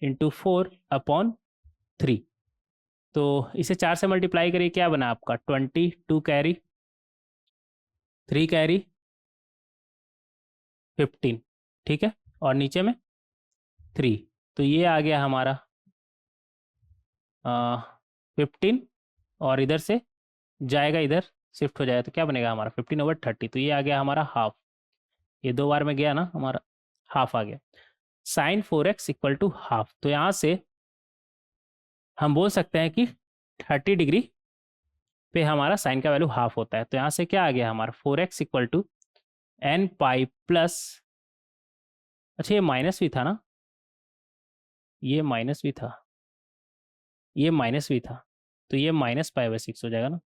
into 4/3। तो इसे 4 से मल्टीप्लाई करिए, क्या बना आपका 22 कैरी 3 कैरी 15, ठीक है, और नीचे में 3, तो ये आ गया हमारा 15, और इधर से जाएगा इधर शिफ्ट हो जाएगा, तो क्या बनेगा हमारा 15/30, तो ये आ गया हमारा हाफ, ये 2 बार में गया ना हमारा, हाफ आ गया, sign 4x equal to half. तो यहाँ से हम बोल सकते हैं कि 30 डिग्री पे हमारा साइन का वैल्यू हाफ होता है। तो यहाँ से क्या आ गया हमारा 4x equal to n pi plus, अच्छा ये माइनस भी था ना, ये माइनस भी था, ये माइनस भी था, तो ये -π/6 हो जाएगा ना,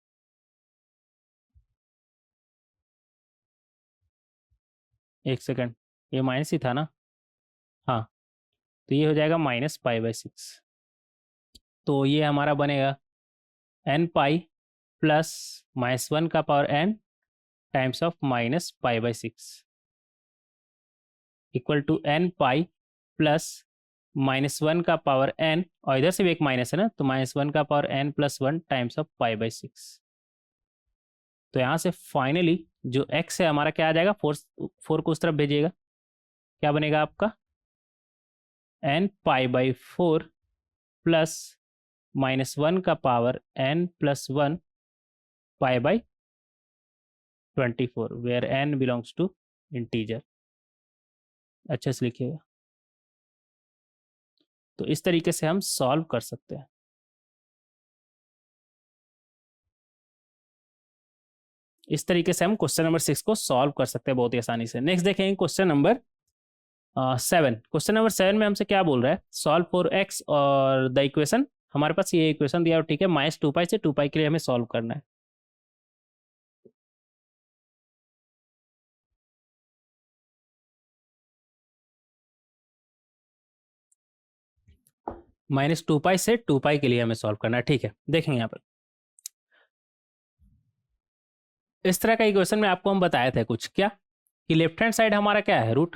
एक सेकंड, ये माइनस ही था ना, हाँ, तो ये हो जाएगा -π/6। तो ये हमारा बनेगा n पाई प्लस -1 का power n times of -π/6 equal to n pi plus -1 का पावर n, और इधर से भी एक माइनस है ना, तो -1 का power n plus 1 times of π/6। तो यहाँ से फाइनली जो x है हमारा क्या आ जाएगा, 4 को उस तरफ भेजिएगा, क्या बनेगा आपका n π/4 प्लस -1 का power n plus 1 π/24 where n belongs to integer. अच्छे से लिखिएगा। तो इस तरीके से हम सॉल्व कर सकते हैं। इस तरीके से हम क्वेश्चन नंबर 6 को सॉल्व कर सकते हैं बहुत ही आसानी से। नेक्स्ट देखेंगे क्वेश्चन नंबर 7। क्वेश्चन नंबर 7 में हमसे क्या बोल रहा है, सॉल्व फॉर x, और द इक्वेशन हमारे पास ये इक्वेशन दिया, ठीक है, -2π से 2π के लिए हमें सॉल्व करना है। -2π से 2π के लिए हमें सॉल्व करना है, ठीक है। देखेंगे यहाँ पर इस तरह का इक्वेशन में आपको हम बताए थे कुछ, क्या कि लेफ्ट हैंड साइड हमारा क्या है रूट,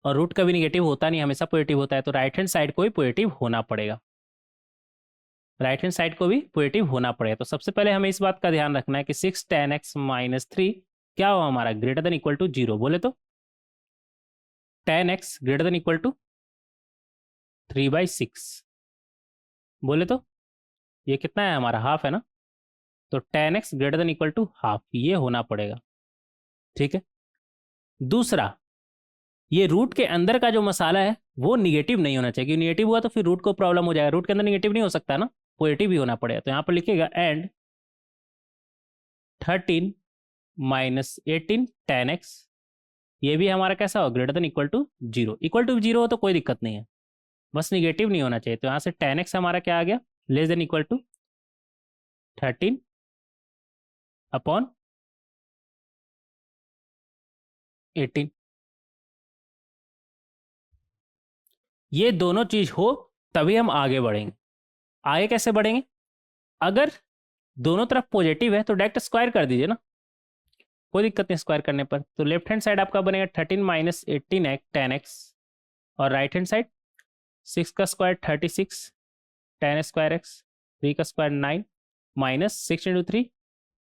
और रूट कभी निगेटिव होता नहीं, हमेशा पॉजिटिव होता है, तो राइट हैंड साइड को ही पॉजिटिव होना पड़ेगा। राइट हैंड साइड को भी पॉजिटिव होना पड़ेगा। तो सबसे पहले हमें इस बात का ध्यान रखना है कि 6 tan x माइनस 3 क्या हो हमारा, ग्रेटर देन इक्वल टू 0। बोले तो tan x greater than equal to 3/6, बोले तो ये कितना है हमारा, हाफ है ना। तो tan x greater than equal to half, ये होना पड़ेगा। ठीक है। दूसरा, ये रूट के अंदर का जो मसाला है वो निगेटिव नहीं होना चाहिए, क्योंकि निगेटिव हुआ तो फिर रूट को प्रॉब्लम हो जाएगा। रूट के अंदर निगेटिव नहीं हो सकता ना, पॉजिटिव ही होना पड़ेगा। तो यहाँ पर लिखिएगा एंड 13 माइनस 18 tan x, ये भी हमारा कैसा हो, greater than equal to 0। Equal to 0 हो तो कोई दिक्कत नहीं है, बस निगेटिव नहीं होना चाहिए। तो यहाँ से tan x हमारा क्या आ गया, less than equal to 13 upon 18। ये दोनों चीज हो तभी हम आगे बढ़ेंगे। आगे कैसे बढ़ेंगे, अगर दोनों तरफ पॉजिटिव है तो डायरेक्ट स्क्वायर कर दीजिए ना, कोई दिक्कत नहीं स्क्वायर करने पर। तो लेफ्ट हैंड साइड आपका बनेगा 13 माइनस 18 tan x, और राइट हैंड साइड 6 का स्क्वायर 36 tan स्क्वायर x, 3 का square 9 minus 6 into 3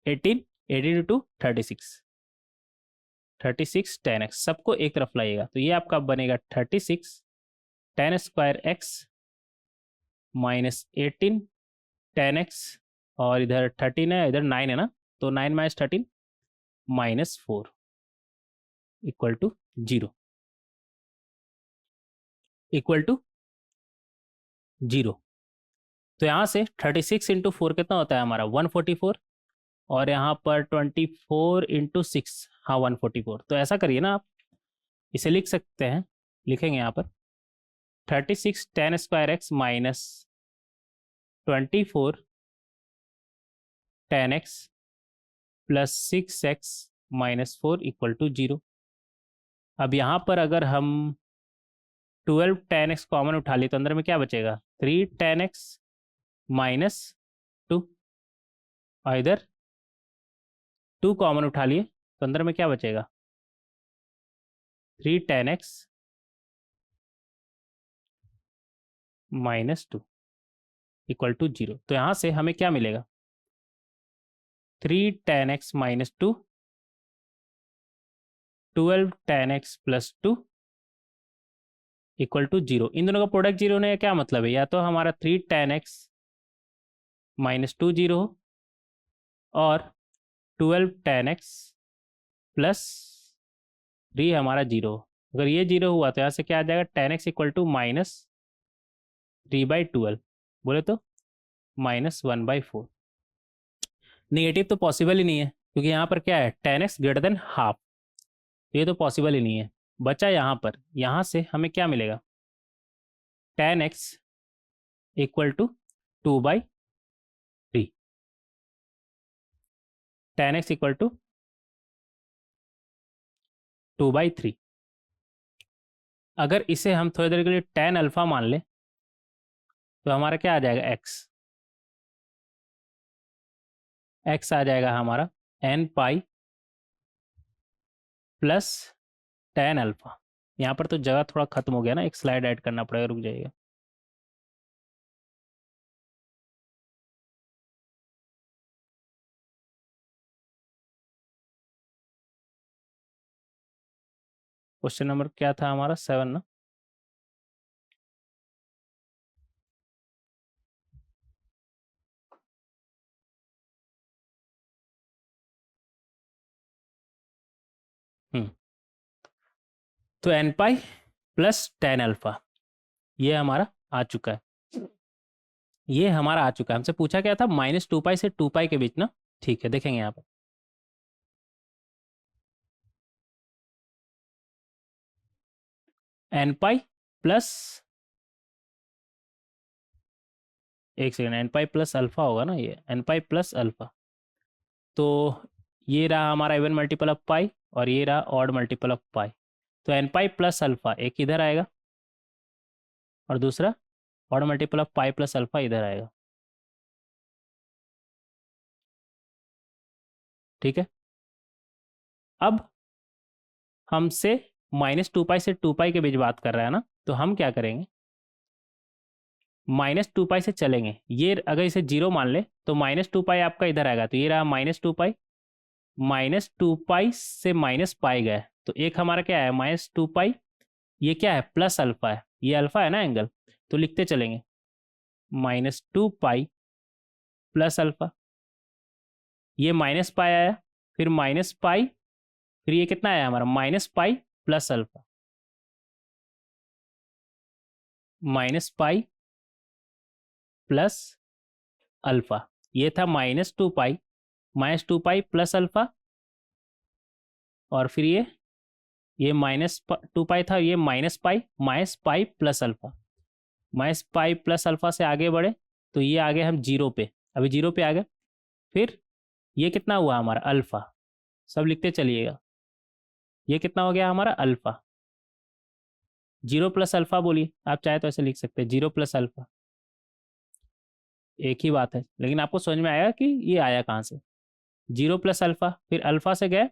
18, 18 into 36 tan x, सबको एक तरफ लाइएगा। तो ये आपका बनेगा 36 tan square x minus 18 tan x, और इधर 13 है, इधर 9 है ना, तो 9 minus 13 minus 4 equal to 0, equal to 0। तो यहाँ से 36 इंटू 4 कितना होता है हमारा, 144, और यहाँ पर 24 इंटू 6, हाँ 144। तो ऐसा करिए ना आप, इसे लिख सकते हैं, लिखेंगे यहाँ पर 36 tan square x minus 24 tan x plus 6x minus 4 equal to 0। अब यहाँ पर अगर हम 12 tan x कॉमन उठा ली तो अंदर में क्या बचेगा, 3 tan x माइनस 2, और इधर 2 कॉमन उठा लिए तो अंदर में क्या बचेगा, 3 tan x minus 2 equal to 0। तो यहाँ से हमें क्या मिलेगा, 3 tan x minus 2, 12 tan x plus 2 equal to 0। इन दोनों का प्रोडक्ट 0 होने का क्या मतलब है, या तो हमारा 3 tan x माइनस 2 0 हो, और 12 tan x प्लस 3 हमारा 0 हो। अगर ये 0 हुआ तो यहाँ से क्या आ जाएगा, tan x equal to minus 3/12, बोले तो माइनस 1/4। नेगेटिव तो पॉसिबल ही नहीं है, क्योंकि यहाँ पर क्या है, tan x greater than half, ये तो पॉसिबल ही नहीं है। बचा यहाँ पर, यहाँ से हमें क्या मिलेगा, tan x equal to 2/3, tan x equal to 2/3। अगर इसे हम थोड़ी देर के लिए tan अल्फा मान लें तो हमारा क्या आ जाएगा, x आ जाएगा हमारा n pi plus tan alpha. यहाँ पर तो जगह थोड़ा खत्म हो गया ना, एक स्लाइड ऐड करना पड़ेगा, रुक जाइएगा। क्वेश्चन नंबर क्या था हमारा, 7 ना। तो n pi plus tan alpha, ये हमारा आ चुका है, ये हमारा आ चुका है। हमसे पूछा क्या था, -2 पाई से 2 पाई के बीच ना। ठीक है, देखेंगे यहाँ पर n पाई प्लस, एक second, n pi plus alpha होगा ना, ये n पाई प्लस अल्फा। तो ये रहा हमारा इवन मल्टीपल ऑफ पाई, और ये रहा ऑड मल्टीपल ऑफ पाई। तो n पाई प्लस अल्फा एक इधर आएगा, और दूसरा odd multiple of pi plus alpha इधर आएगा। ठीक है। अब हमसे -2 पाई से 2 पाई के बीच बात कर रहा है ना, तो हम क्या करेंगे, -2 पाई से चलेंगे, ये अगर इसे 0 मान ले तो -2 पाई आपका इधर आएगा, तो ये रहा -2 पाई, -2 पाई से माइनस पाई गए, तो एक हमारा क्या है -2 पाई, ये क्या है प्लस अल्फा है, ये अल्फा है ना एंगल, तो लिखते चलेंगे -2 पाई प्लस अल्फा, ये माइनस पाई आया, फिर माइनस पाई, फिर ये कितना आया हमारा minus pi plus alpha, minus pi plus alpha, ये था -2 पाई, -2 पाई प्लस अल्फा, और फिर ये -2 पाई था, ये minus pi plus alpha, minus pi plus alpha से आगे बढ़े तो ये आ गए हम 0 पे, अभी 0 पे आ गए, फिर ये कितना हुआ हमारा अल्फा, सब लिखते चलिएगा, ये कितना हो गया हमारा अल्फा, 0 प्लस अल्फा बोलिए, आप चाहे तो ऐसे लिख सकते हैं 0 प्लस अल्फा, एक ही बात है, लेकिन आपको समझ में आएगा कि ये आया कहाँ से, 0 प्लस अल्फा, फिर अल्फा से गए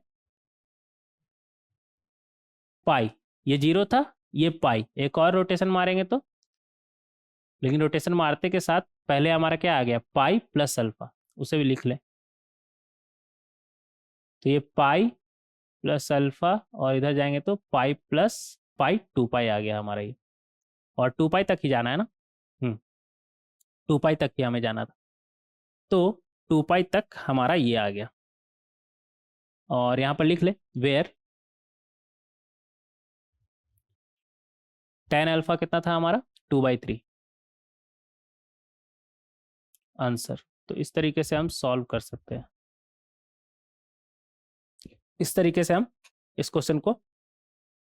पाई, ये 0 था, ये पाई, एक और रोटेशन मारेंगे तो, लेकिन रोटेशन मारते के साथ पहले हमारा क्या आ गया पाई प्लस अल्फा, उसे भी लिख लें, तो ये पाई प्लस अल्फा, और इधर जाएंगे तो पाई प्लस पाई 2 पाई आ गया हमारा ये, और 2 पाई तक ही जाना है ना, 2 पाई तक ही हमें जाना था, तो 2 पाई तक हमारा ये आ गया, और यहाँ पर लिख ले वेयर tan अल्फा कितना था हमारा 2/3 आंसर। तो इस तरीके से हम सॉल्व कर सकते हैं, इस तरीके से हम इस क्वेश्चन को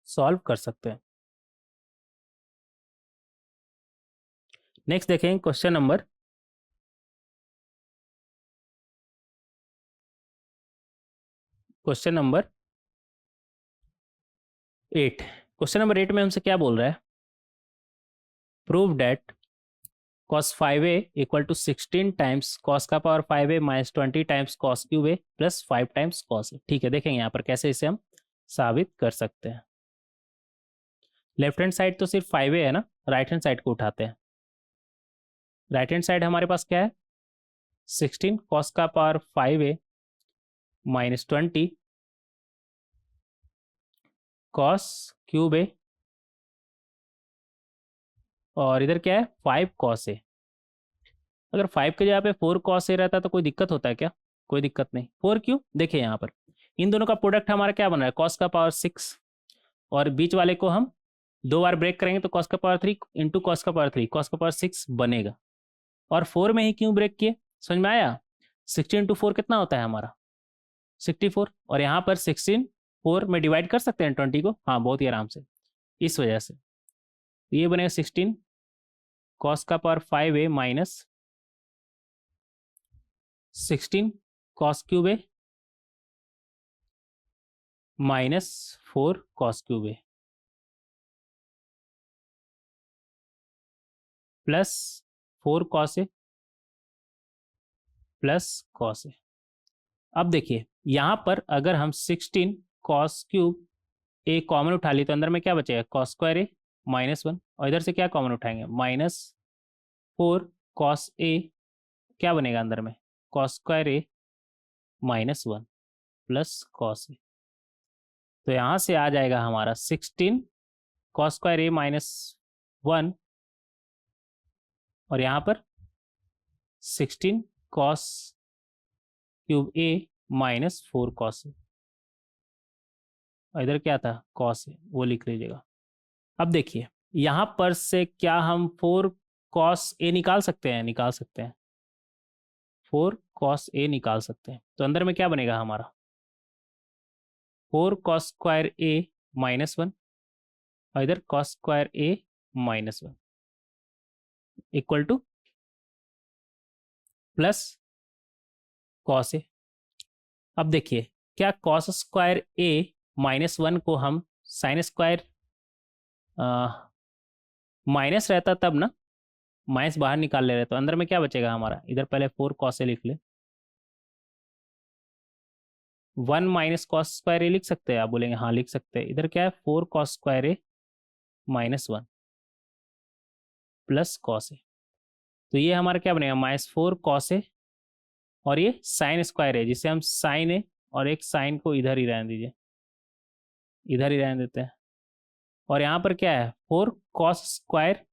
सॉल्व कर सकते हैं। नेक्स्ट देखें क्वेश्चन नंबर 8। क्वेश्चन नंबर 8 में हमसे क्या बोल रहा है, prove that cos 5a equal to 16 times cos का power 5a minus 20 times cos cube a plus 5 times cos a। ठीक है, देखेंगे यहाँ पर कैसे इसे हम साबित कर सकते हैं। लेफ्ट हैंड साइड तो सिर्फ 5a है ना, राइट हैंड साइड को उठाते हैं। राइट हैंड साइड हमारे पास क्या है 16 cos का power 5a minus 20 cos cube a, और इधर क्या है 5 cos a। अगर 5 के जगह पे 4 cos a रहता तो कोई दिक्कत होता है क्या, कोई दिक्कत नहीं। 4 क्यों, देखिए यहाँ पर इन दोनों का प्रोडक्ट हमारा क्या बन रहा है cos का पावर 6, और बीच वाले को हम 2 बार ब्रेक करेंगे तो cos का पावर 3 इंटू cos का पावर 3 cos का पावर 6 बनेगा। और 4 में ही क्यों ब्रेक किए, समझ में आया। 16 इंटू 4 कितना होता है हमारा 64, और यहाँ पर 16 4 में डिवाइड कर सकते हैं 20 को, हाँ बहुत ही आराम से, इस वजह से ये बनेगा 16 cos का power 5a minus 16 cos cube a minus 4 cos cube a plus 4 cos a plus cos a। अब देखिए यहाँ पर अगर हम 16 cos क्यूब a कॉमन उठा ली तो अंदर में क्या बचेगा cos स्क्वायर a माइनस 1, और इधर से क्या कॉमन उठाएंगे माइनस 4 cos a, क्या बनेगा अंदर में cos square a minus 1 plus cos a। तो यहाँ से आ जाएगा हमारा 16 cos स्क्वायर a माइनस 1, और यहाँ पर 16 cos cube a minus 4 cos a, और इधर क्या था cos a, वो लिख लीजिएगा। अब देखिए यहाँ पर से क्या हम 4 cos a निकाल सकते हैं, निकाल सकते हैं, 4 cos a निकाल सकते हैं। तो अंदर में क्या बनेगा हमारा 4 cos स्क्वायर a माइनस 1, और इधर cos square a minus 1 equal two plus cos a। अब देखिए क्या cos स्क्वायर a माइनस 1 को हम साइन स्क्वायर माइनस रहता तब ना, माइनस बाहर निकाल ले रहे तो अंदर में क्या बचेगा हमारा, इधर पहले 4 cos a लिख ले, 1 माइनस cos स्क्वायर a लिख सकते हैं, आप बोलेंगे हाँ लिख सकते हैं। इधर क्या है 4 cos square a minus 1 plus cos a। तो ये हमारा क्या बनेगा, -4 cos ए, और ये साइन स्क्वायर है जिसे हम साइन ए, और एक साइन को इधर ही रहने दीजिए, इधर ही रहने देते हैं। और यहाँ पर क्या है, 4 cos स्क्वायर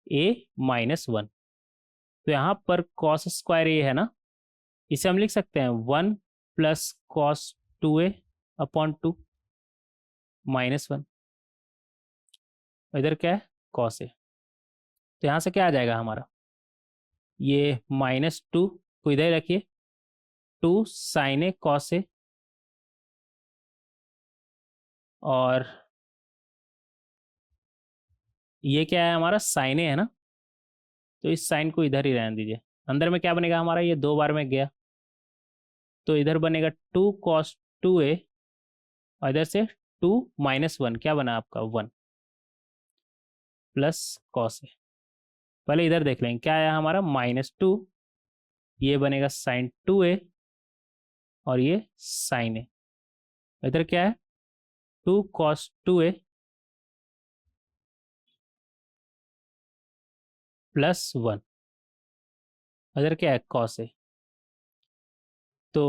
ए -1। तो यहाँ पर cos स्क्वायर ए है ना, इसे हम लिख सकते हैं 1 + cos 2a/2 -1। इधर क्या है, cos ए। तो यहाँ से क्या आ जाएगा हमारा, ये -2 को इधर रखिए, 2 sin ए cos ए, और ये क्या है हमारा, sin ए है ना, तो इस साइन को इधर ही रहने दीजिए। अंदर में क्या बनेगा हमारा, ये 2 बार में गया, तो इधर बनेगा 2 cos 2a, और इधर से 2 -1 क्या बना आपका, 1 + cos ए। पहले इधर देख लेंगे क्या आया हमारा, -2, ये बनेगा sin 2a, और ये sin ए। इधर क्या है, 2 cos 2a + 1, इधर क्या है, cos ए। तो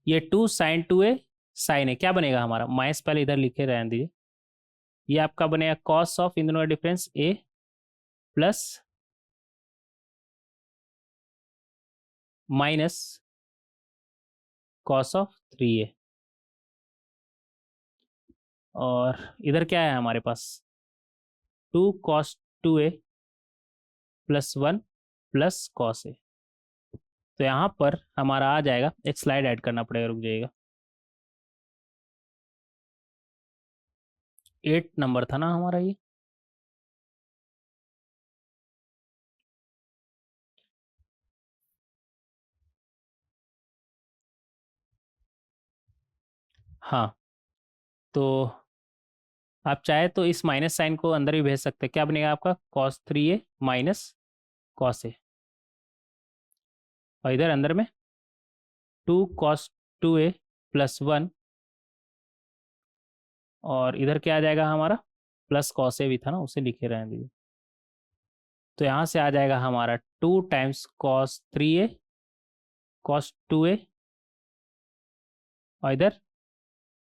ये 2 sin 2a sin ए क्या बनेगा हमारा, माइनस पहले इधर लिखे रहने दीजिए, ये आपका बनेगा cos ऑफ, इन दोनों का difference a plus minus cos of 3a, और इधर क्या है हमारे पास, 2 cos 2a + 1 + cos a। तो यहाँ पर हमारा आ जाएगा, एक स्लाइड ऐड करना पड़ेगा, रुक जाइएगा, 8 नंबर था ना हमारा ये, हाँ। तो आप चाहे तो इस माइनस साइन को अंदर भी भेज सकते हैं, क्या बनेगा आपका, cos 3a - cos a, और इधर अंदर में 2 cos 2a + 1, और इधर क्या आ जाएगा हमारा, प्लस cos a भी था ना, उसे लिखे रहने दीजिए। तो यहाँ से आ जाएगा हमारा 2 × cos 3a cos 2a, और इधर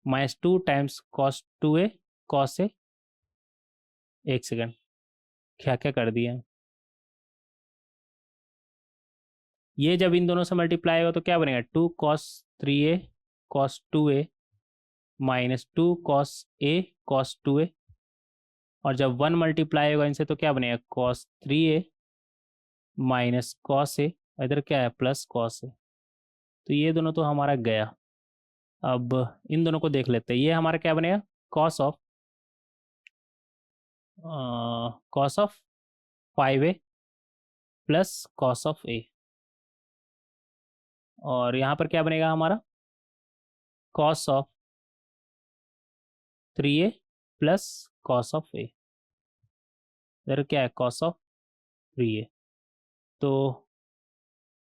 -2 × cos 2a cos a। एक सेकंड, क्या क्या कर दिया है, ये जब इन दोनों से मल्टीप्लाई होगा तो क्या बनेगा, 2 cos 3a cos 2a -2 cos a cos 2a, और जब 1 मल्टीप्लाई होगा इनसे तो क्या बनेगा, cos 3a cos a, इधर क्या है, प्लस cos a। तो ये दोनों तो हमारा गया। अब इन दोनों को देख लेते हैं, ये हमारा क्या बनेगा, cos of 5a + cos of a, और यहाँ पर क्या बनेगा हमारा, cos of 3a + cos of a, इधर क्या है, cos ऑफ 3a। तो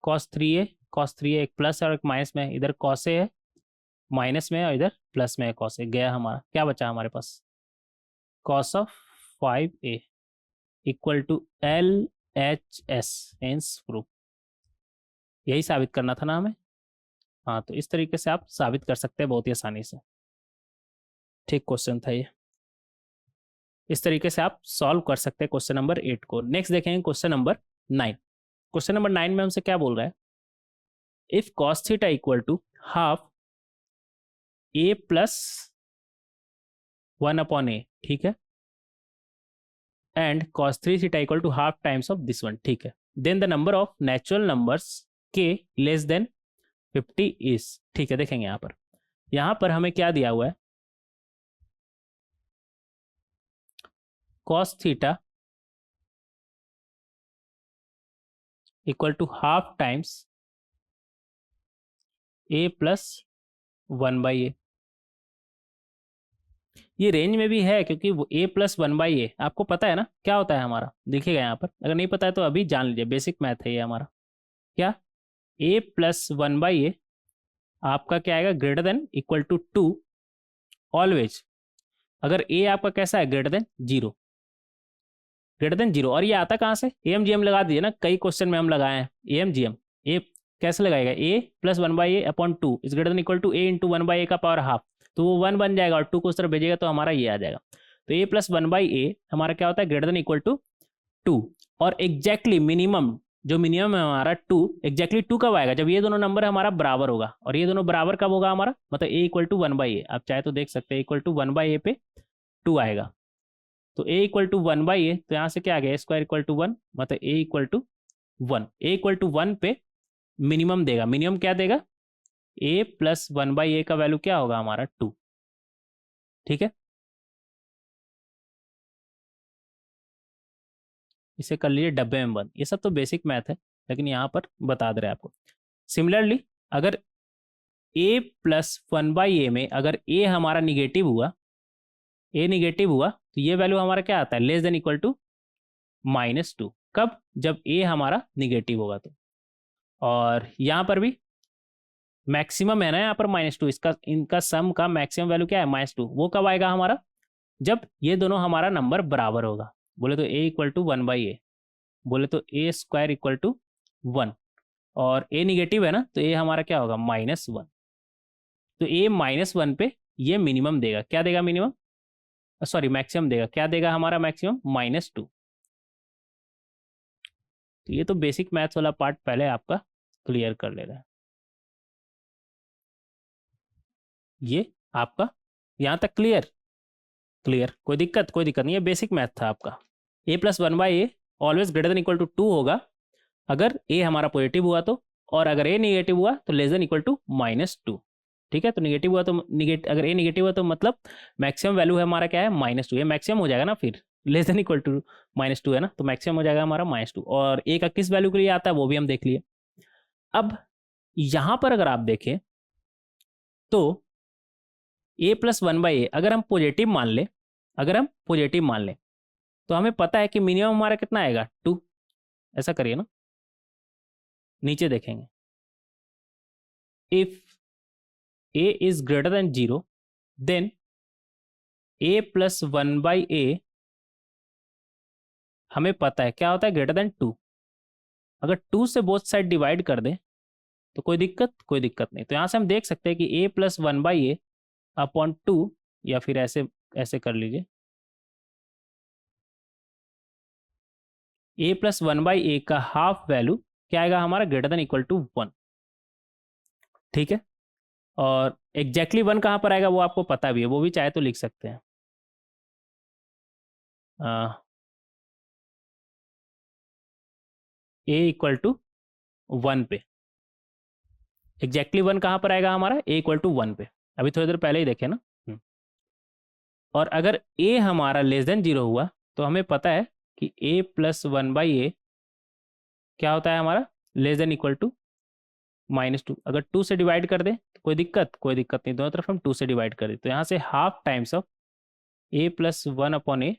cos 3a एक प्लस है और एक माइनस में, इधर cos a है माइनस में, और इधर प्लस में है cos a, गया हमारा, क्या बचा हमारे पास, cos of 5a = LHS, hence proof. यही साबित करना था ना हमें, हाँ। तो इस तरीके से आप साबित कर सकते हैं बहुत ही आसानी से, ठीक क्वेश्चन था ये। इस तरीके से आप सॉल्व कर सकते हैं क्वेश्चन नंबर 8 को। नेक्स्ट देखेंगे क्वेश्चन नंबर 9। क्वेश्चन नंबर 9 में हमसे क्या बोल रहा है, if cos theta = half a + 1/a, ठीक है, and cos 3 theta = half times of this one, ठीक है, then the number of natural numbers k less than 50 is, ठीक है। देखेंगे यहाँ पर हमें क्या दिया हुआ है, cos theta = half times a + 1/a। ये रेंज में भी है क्योंकि वो a + 1/a आपको पता है ना क्या होता है हमारा, देखिएगा यहाँ पर, अगर नहीं पता है तो अभी जान लीजिए, बेसिक मैथ है ये हमारा। क्या, a + 1/a आपका क्या आएगा, greater than equal to 2 always, अगर a आपका कैसा है, ग्रेटर देन 0, ग्रेटर देन 0, और ये आता कहाँ से, AMGM लगा दीजिए ना, कई क्वेश्चन में हम लगाए हैं AMGM। ए कैसे लगाएगा, a plus 1/a/2 is greater than equal to a into 1/a का पावर हाफ, तो वो 1 बन जाएगा और 2 को उस तरफ भेजेगा तो हमारा ये आ जाएगा। तो a प्लस 1/a हमारा क्या होता है, ग्रेटर देन इक्वल टू 2। और एग्जैक्टली मिनिमम, जो मिनिमम है हमारा 2, एग्जैक्टली 2 कब आएगा, जब ये दोनों नंबर हमारा बराबर होगा। और ये दोनों बराबर कब होगा हमारा, मतलब a इक्वल टू 1/a, आप चाहे तो देख सकते हैं इक्वल टू 1/a पे 2 आएगा। तो a इक्वल टू 1/a, तो यहाँ से क्या आ गया, a² इक्वल टू 1, मतलब a equal to 1। a equal to 1 पे मिनिमम देगा, मिनिमम क्या देगा, a प्लस 1/a का वैल्यू क्या होगा हमारा 2। ठीक है, इसे कर लीजिए डब्बे में बंद। ये सब तो बेसिक मैथ है, लेकिन यहाँ पर बता दे रहे हैं आपको। सिमिलरली अगर a प्लस 1/a में अगर a हमारा निगेटिव हुआ, a निगेटिव हुआ, तो ये वैल्यू हमारा क्या आता है, लेस देन इक्वल टू -2। कब, जब a हमारा निगेटिव होगा तो। और यहाँ पर भी मैक्सिमम है ना यहाँ पर -2, इसका इनका सम का मैक्सिमम वैल्यू क्या है, -2। वो कब आएगा हमारा, जब ये दोनों हमारा नंबर बराबर होगा। बोले तो a इक्वल टू 1/a, बोले तो a² इक्वल टू 1, और a निगेटिव है ना, तो a हमारा क्या होगा, -1। तो a -1 पे ये मिनिमम देगा, क्या देगा मिनिमम, सॉरी मैक्सिमम देगा, क्या देगा हमारा मैक्सिमम, -2। तो ये तो बेसिक मैथ्स वाला पार्ट पहले आपका क्लियर कर ले रहा है। ये आपका यहाँ तक क्लियर, कोई दिक्कत नहीं है, बेसिक मैथ था आपका। a plus 1/a always greater than equal to 2 होगा अगर a हमारा पॉजिटिव हुआ तो, और अगर a निगेटिव हुआ तो लेस देन इक्वल टू -2। ठीक है, तो निगेटिव हुआ तो अगर a निगेटिव हुआ तो मतलब मैक्सिमम वैल्यू है हमारा क्या है, -2। ये मैक्सिमम हो जाएगा ना, फिर लेस देन इक्वल टू -2 है ना, तो मैक्सिमम हो जाएगा हमारा -2। और a का किस वैल्यू के लिए आता है वो भी हम देख लिए। अब यहाँ पर अगर आप देखें तो a प्लस 1/a अगर हम पॉजिटिव मान ले, तो हमें पता है कि मिनिमम हमारा कितना आएगा, 2। ऐसा करिए ना, नीचे देखेंगे, if a is greater than 0 then a plus 1/a हमें पता है क्या होता है, ग्रेटर देन 2। अगर 2 से बोथ साइड डिवाइड कर दें तो कोई दिक्कत नहीं। तो यहाँ से हम देख सकते हैं कि a प्लस 1/a/2, या फिर ऐसे ऐसे कर लीजिए, a प्लस 1/a का हाफ वैल्यू क्या आएगा हमारा, ग्रेटर देन इक्वल टू 1। ठीक है, और एग्जैक्टली 1 कहाँ पर आएगा वो आपको पता भी है, वो भी चाहे तो लिख सकते हैं। a इक्वल टू 1 पे एग्जैक्टली 1 कहाँ पर आएगा हमारा, a इक्वल टू 1 पे, अभी थोड़ी देर पहले ही देखे ना। और अगर a हमारा लेस देन 0 हुआ तो हमें पता है कि a प्लस 1/a क्या होता है हमारा, लेस देन इक्वल टू -2। अगर 2 से डिवाइड कर दें तो कोई दिक्कत नहीं, दोनों तरफ हम 2 से डिवाइड कर दें, तो यहाँ से half times of a plus 1/a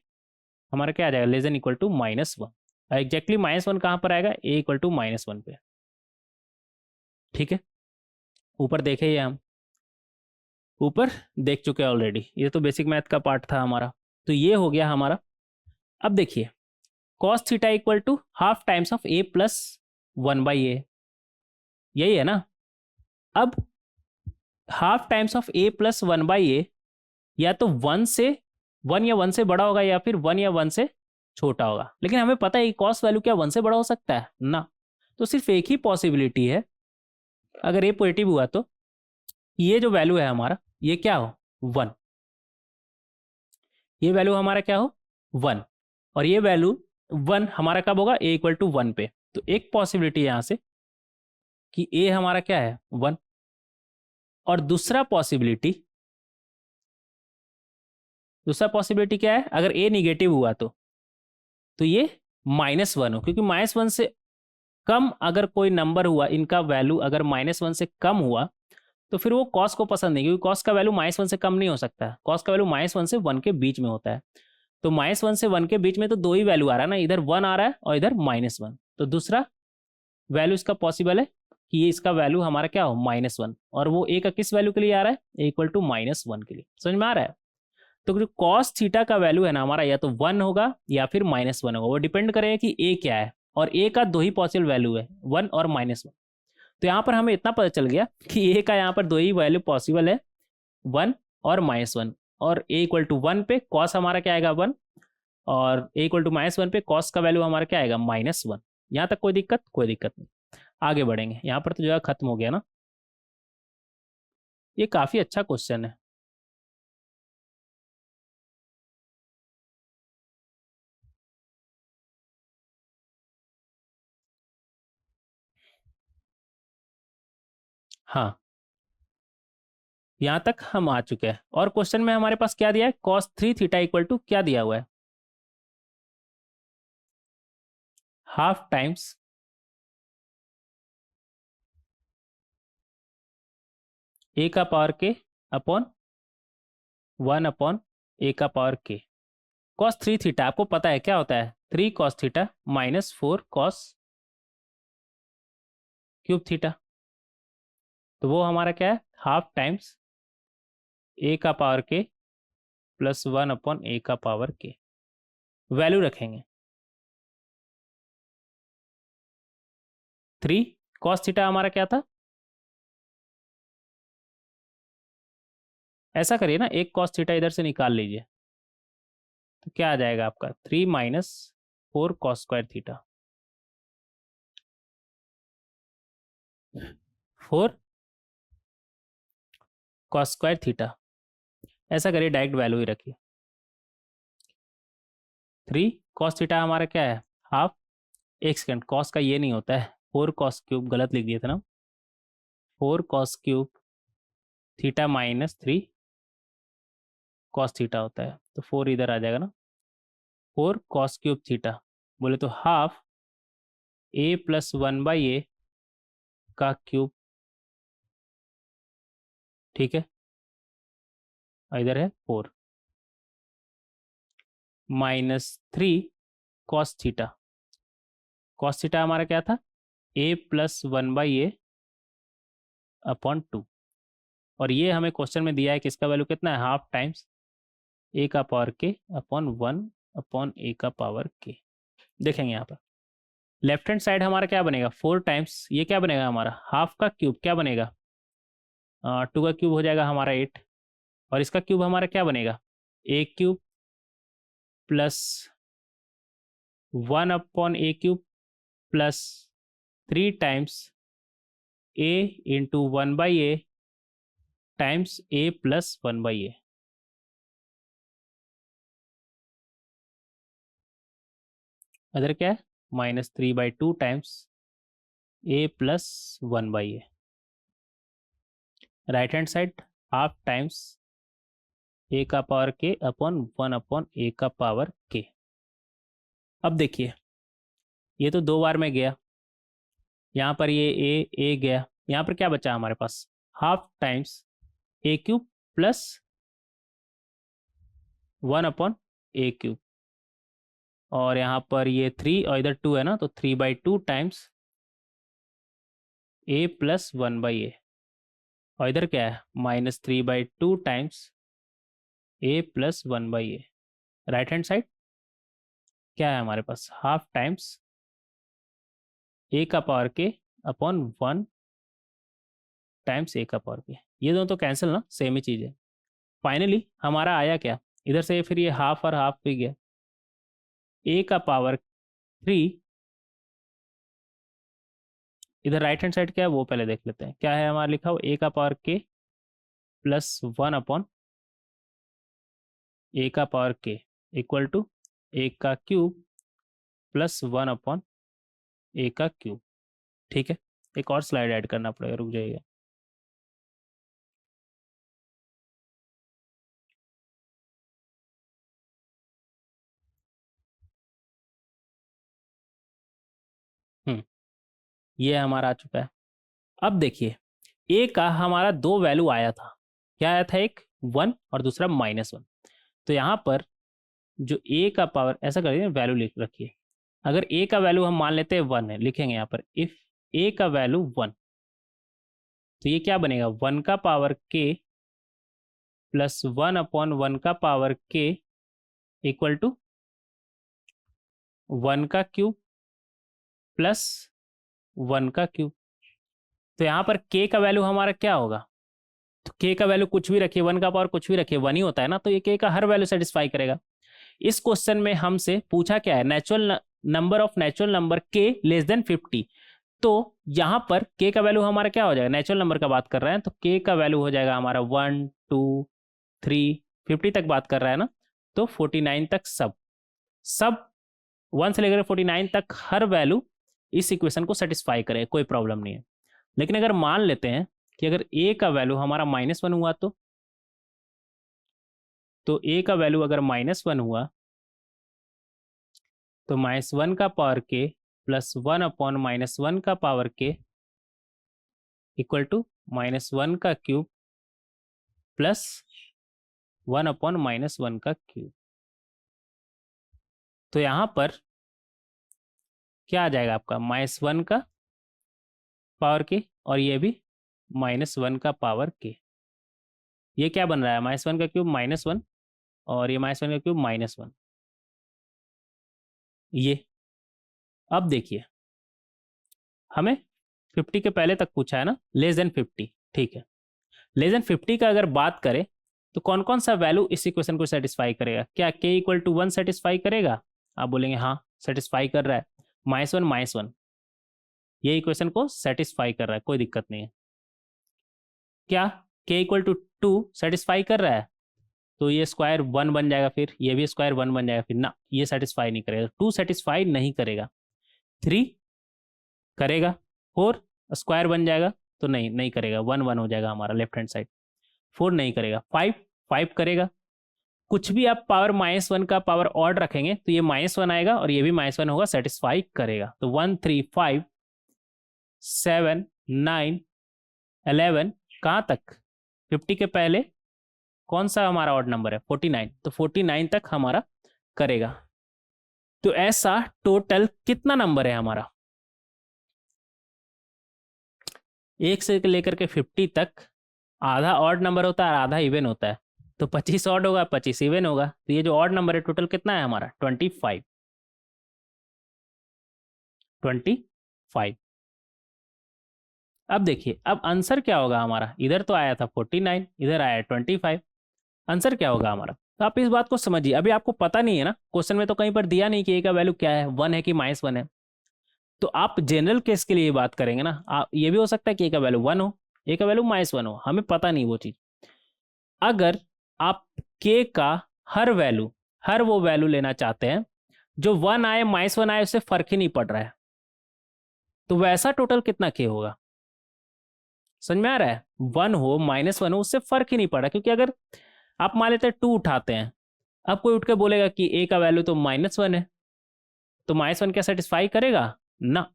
हमारा क्या आ जाएगा, less than equal to -1। Exactly -1 कहाँ पर आएगा, a इक्वल टू -1 पे। ठीक है, ऊपर देखे ये हम ऊपर देख चुके हैं ऑलरेडी, ये तो बेसिक मैथ का पार्ट था हमारा। तो ये हो गया हमारा। अब देखिए cos theta equal to half times of a plus 1/a, यही है ना। अब half times of a plus 1/a या तो 1 या 1 से बड़ा होगा, या फिर 1 या 1 से छोटा होगा। लेकिन हमें पता है कॉस वैल्यू क्या 1 से बड़ा हो सकता है ना, तो सिर्फ एक ही पॉसिबिलिटी है, अगर a पॉजिटिव हुआ तो ये जो वैल्यू है हमारा ये क्या हो, 1। ये वैल्यू हमारा क्या हो, 1, और ये वैल्यू 1 हमारा कब होगा, a इक्वल टू 1 पे। तो एक पॉसिबिलिटी यहां से कि a हमारा क्या है, 1। और दूसरा पॉसिबिलिटी क्या है, अगर a निगेटिव हुआ तो ये -1 हो, क्योंकि -1 से कम अगर कोई नंबर हुआ, इनका वैल्यू अगर -1 से कम हुआ तो फिर वो कॉस को पसंद नहीं, क्योंकि कॉस का वैल्यू -1 से कम नहीं हो सकता है, कॉस का वैल्यू -1 से 1 के बीच में होता है। तो -1 से 1 के बीच में तो 2 ही वैल्यू आ रहा है ना, इधर 1 आ रहा है और इधर -1। तो दूसरा वैल्यू इसका पॉसिबल है कि ये इसका वैल्यू हमारा क्या हो, -1, और वो a का किस वैल्यू के लिए आ रहा है, a इक्वल टू -1 के लिए। समझ में आ रहा है। तो जो कॉस थीटा का वैल्यू है ना हमारा, या तो 1 होगा या फिर -1 होगा, वो डिपेंड करेगा कि ए क्या है, और ए का दो ही पॉसिबल वैल्यू है, 1 और -1। तो यहाँ पर हमें इतना पता चल गया कि ए का यहाँ पर दो ही वैल्यू पॉसिबल है, 1 और -1, और ए इक्वल टू 1 पे कॉस हमारा क्या आएगा 1, और ए इक्वल टू -1 पे कॉस का वैल्यू हमारा क्या आएगा -1। यहाँ तक कोई दिक्कत? कोई दिक्कत नहीं। आगे बढ़ेंगे, यहाँ पर तो जो है खत्म हो गया ना। ये काफी अच्छा क्वेश्चन है। हाँ, यहाँ तक हम आ चुके हैं, और क्वेश्चन में हमारे पास क्या दिया है, cos 3 थीटा इक्वल टू क्या दिया हुआ है, हाफ टाइम्स ए का पावर के अपॉन 1 अपॉन ए का पावर के। cos 3 थीटा आपको पता है क्या होता है, 3 cos theta -4 cos cube theta. तो वो हमारा क्या है, हाफ टाइम्स ए का पावर के प्लस 1 अपॉन ए का पावर के। वैल्यू रखेंगे 3 cos थीटा हमारा क्या था, ऐसा करिए ना, एक cos थीटा इधर से निकाल लीजिए, तो क्या आ जाएगा आपका 3 -4 cos square theta, 4 cos square theta. ऐसा करिए, डायरेक्ट वैल्यू ही रखिए। 3 cos थीटा हमारा क्या है, हाफ, एक सेकंड, cos का ये नहीं होता है, 4 cos क्यूब गलत लिख दिया था ना, 4 cos cube theta -3 cos theta होता है, तो 4 इधर आ जाएगा ना, 4 cos क्यूब थीटा, बोले तो हाफ a प्लस 1/a का क्यूब, ठीक है, और इधर है 4 -3 cos थीटा। cos थीटा हमारा क्या था, a प्लस 1/a अपॉन 2, और ये हमें क्वेश्चन में दिया है कि इसका वैल्यू कितना है, हाफ टाइम्स ए का पावर के अपॉन 1 अपॉन ए का पावर के। देखेंगे यहाँ पर लेफ्ट हैंड साइड हमारा क्या बनेगा, 4 टाइम्स ये क्या बनेगा हमारा, हाफ का क्यूब क्या बनेगा, 2 का क्यूब हो जाएगा हमारा 8, और इसका क्यूब हमारा क्या बनेगा, A cube plus 1 upon A cube plus 3 times A into 1/a times A plus 1/a। Other क्या है, -3/2 times A plus 1/a। Right hand side half times A का पावर के अपॉन 1 अपॉन ए का पावर के। अब देखिए, ये तो 2 बार में गया, यहाँ पर ये ए गया, यहाँ पर क्या बचा हमारे पास, half times A cube plus 1 upon A cube, और यहाँ पर ये 3 और इधर 2 है ना, तो 3/2 टाइम्स ए प्लस 1/a, और इधर क्या है, -3/2 times A plus 1/a। Right hand side क्या है हमारे पास, हाफ टाइम्स ए का पावर के अपॉन 1 टाइम्स ए का पावर के। ये दोनों तो कैंसिल ना, सेम ही चीज़ है। फाइनली हमारा आया क्या, इधर से फिर ये हाफ और हाफ भी गया, ए का पावर 3, इधर राइट हैंड साइड क्या है वो पहले देख लेते हैं, क्या है हमारा लिखा हुआ, ए का पावर के प्लस 1 अपॉन ए का पावर के इक्वल टू ए का क्यूब प्लस 1 अपॉन ए का क्यूब। ठीक है, एक और स्लाइड ऐड करना पड़ेगा, रुक जाइएगा। ये हमारा आ चुका है। अब देखिए, ए का हमारा दो वैल्यू आया था, क्या आया था, एक 1 और दूसरा -1। तो यहाँ पर जो ए का पावर, ऐसा करिए वैल्यू लिख रखिए, अगर ए का वैल्यू हम मान लेते हैं 1 है, लिखेंगे यहाँ पर इफ ए का वैल्यू 1, तो ये क्या बनेगा, 1 का पावर के प्लस 1/1 का पावर k इक्वल टू 1 का क्यूब प्लस 1 का क्यूब। तो यहाँ पर k का वैल्यू हमारा क्या होगा? तो k का वैल्यू कुछ भी रखिए, 1 का पावर कुछ भी रखिए, 1 ही होता है ना, तो ये k का हर वैल्यू सेटिस्फाई करेगा। इस क्वेश्चन में हमसे पूछा क्या है? Natural number of natural number k less than 50। तो यहां पर k का वैल्यू हमारा क्या हो जाएगा? नेचुरल नंबर का बात कर रहे हैं तो k का वैल्यू हो जाएगा हमारा 1 2 3 50 तक बात कर रहा है ना, तो 49 तक सब 1 से लेकर 49 तक हर वैल्यू इस इक्वेशन को सेटिस्फाई करे, कोई प्रॉब्लम नहीं है। लेकिन अगर मान लेते हैं कि अगर a का वैल्यू हमारा -1 हुआ तो a का वैल्यू अगर -1 हुआ तो -1 का पावर k प्लस 1/-1 का पावर k इक्वल टू -1 का क्यूब प्लस 1/-1 का क्यूब। तो यहां पर क्या आ जाएगा आपका? -1 का पावर k और ये भी -1 का पावर k। ये क्या बन रहा है? -1 का क्यूब -1 और ये -1 का क्यूब -1। ये अब देखिए, हमें 50 के पहले तक पूछा है ना, लेस देन 50, ठीक है। लेस देन 50 का अगर बात करें तो कौन कौन सा वैल्यू इस इक्वेशन को सेटिस्फाई करेगा? क्या k इक्वल टू 1 सेटिस्फाई करेगा? आप बोलेंगे हाँ सेटिस्फाई कर रहा है, -1 ये इक्वेशन को सेटिस्फाई कर रहा है, कोई दिक्कत नहीं है। क्या k इक्वल टू 2 सेटिस्फाई कर रहा है? तो ये स्क्वायर 1 बन जाएगा, फिर ये भी स्क्वायर 1 बन जाएगा, फिर ना ये सेटिस्फाई नहीं करेगा, 2 सेटिस्फाई नहीं करेगा। 3 करेगा, 4 स्क्वायर बन जाएगा तो नहीं करेगा, 1 हो जाएगा हमारा लेफ्ट हैंड साइड। 4 नहीं करेगा। 5 करेगा। कुछ भी आप पावर -1 का पावर ऑड रखेंगे तो ये -1 आएगा और ये भी -1 होगा, सेटिस्फाई करेगा। तो 1 3 5 7 9 11 कहाँ तक? 50 के पहले कौन सा हमारा ऑड नंबर है? 49, तो 49 तक हमारा करेगा। तो ऐसा टोटल कितना नंबर है हमारा? 1 से लेकर के 50 तक आधा ऑड नंबर होता है, आधा इवन होता है। तो 25 ऑड होगा, 25 इवन होगा। तो ये जो ऑड नंबर है टोटल कितना है हमारा? 25। अब देखिए, अब आंसर क्या होगा हमारा? इधर तो आया था 49, इधर आया 25। आंसर क्या होगा हमारा? तो आप इस बात को समझिए। अभी आपको पता नहीं है ना, क्वेश्चन में तो कहीं पर दिया नहीं कि ए का वैल्यू क्या है, 1 है कि -1 है। तो आप जनरल केस के लिए बात करेंगे ना, आप ये भी हो सकता है कि ए का वैल्यू 1 हो, ए का वैल्यू -1 हो, हमें पता नहीं वो चीज। अगर आप के का हर वो वैल्यू लेना चाहते हैं जो 1 आए -1 आए उससे फर्क ही नहीं पड़ रहा है, तो वैसा टोटल कितना के होगा? समझ में आ रहा है? 1 हो -1 हो उससे फर्क ही नहीं पड़ रहा, क्योंकि अगर आप मान लेते हैं 2 उठाते हैं, अब कोई उठ के बोलेगा कि ए का वैल्यू तो -1 है, तो -1 क्या सेटिस्फाई करेगा? ना,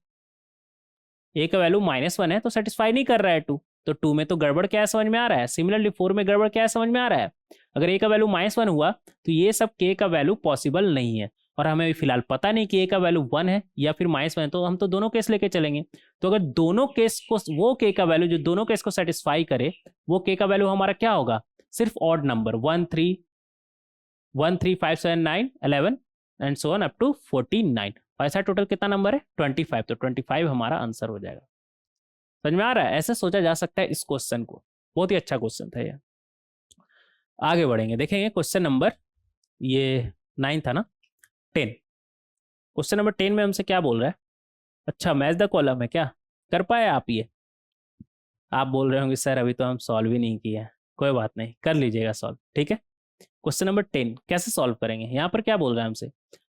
ए का वैल्यू -1 है तो सेटिस्फाई नहीं कर रहा है 2। तो 2 में तो गड़बड़ क्या है समझ में आ रहा है। सिमिलरली 4 में गड़बड़ क्या है समझ में आ रहा है। अगर ए का वैल्यू -1 हुआ तो ये सब के का वैल्यू पॉसिबल नहीं है, और हमें फिलहाल पता नहीं कि ए का वैल्यू 1 है या फिर -1 है, तो हम तो दोनों केस लेके चलेंगे। तो अगर दोनों केस को, वो के का वैल्यू जो दोनों केस को सेटिस्फाई करे, वो के का वैल्यू हमारा क्या होगा? सिर्फ odd number 1 3 5 7 9 11 and so on up to 49। ऐसा टोटल कितना नंबर है? 25। तो 25 हमारा आंसर हो जाएगा। समझ में आ रहा है? ऐसे सोचा जा सकता है इस क्वेश्चन को। बहुत ही अच्छा क्वेश्चन था ये। आगे बढ़ेंगे, देखेंगे क्वेश्चन नंबर, ये 9 था ना, 10। क्वेश्चन नंबर 10 में हमसे क्या बोल रहा है? अच्छा, मैच द कॉलम है क्या? कर पाए आप ये? आप बोल रहे होंगे सर अभी तो हम सॉल्व ही नहीं किए हैं। कोई बात नहीं, कर लीजिएगा सॉल्व, ठीक है। क्वेश्चन नंबर 10 कैसे सॉल्व करेंगे? यहाँ पर क्या बोल रहा है हमसे?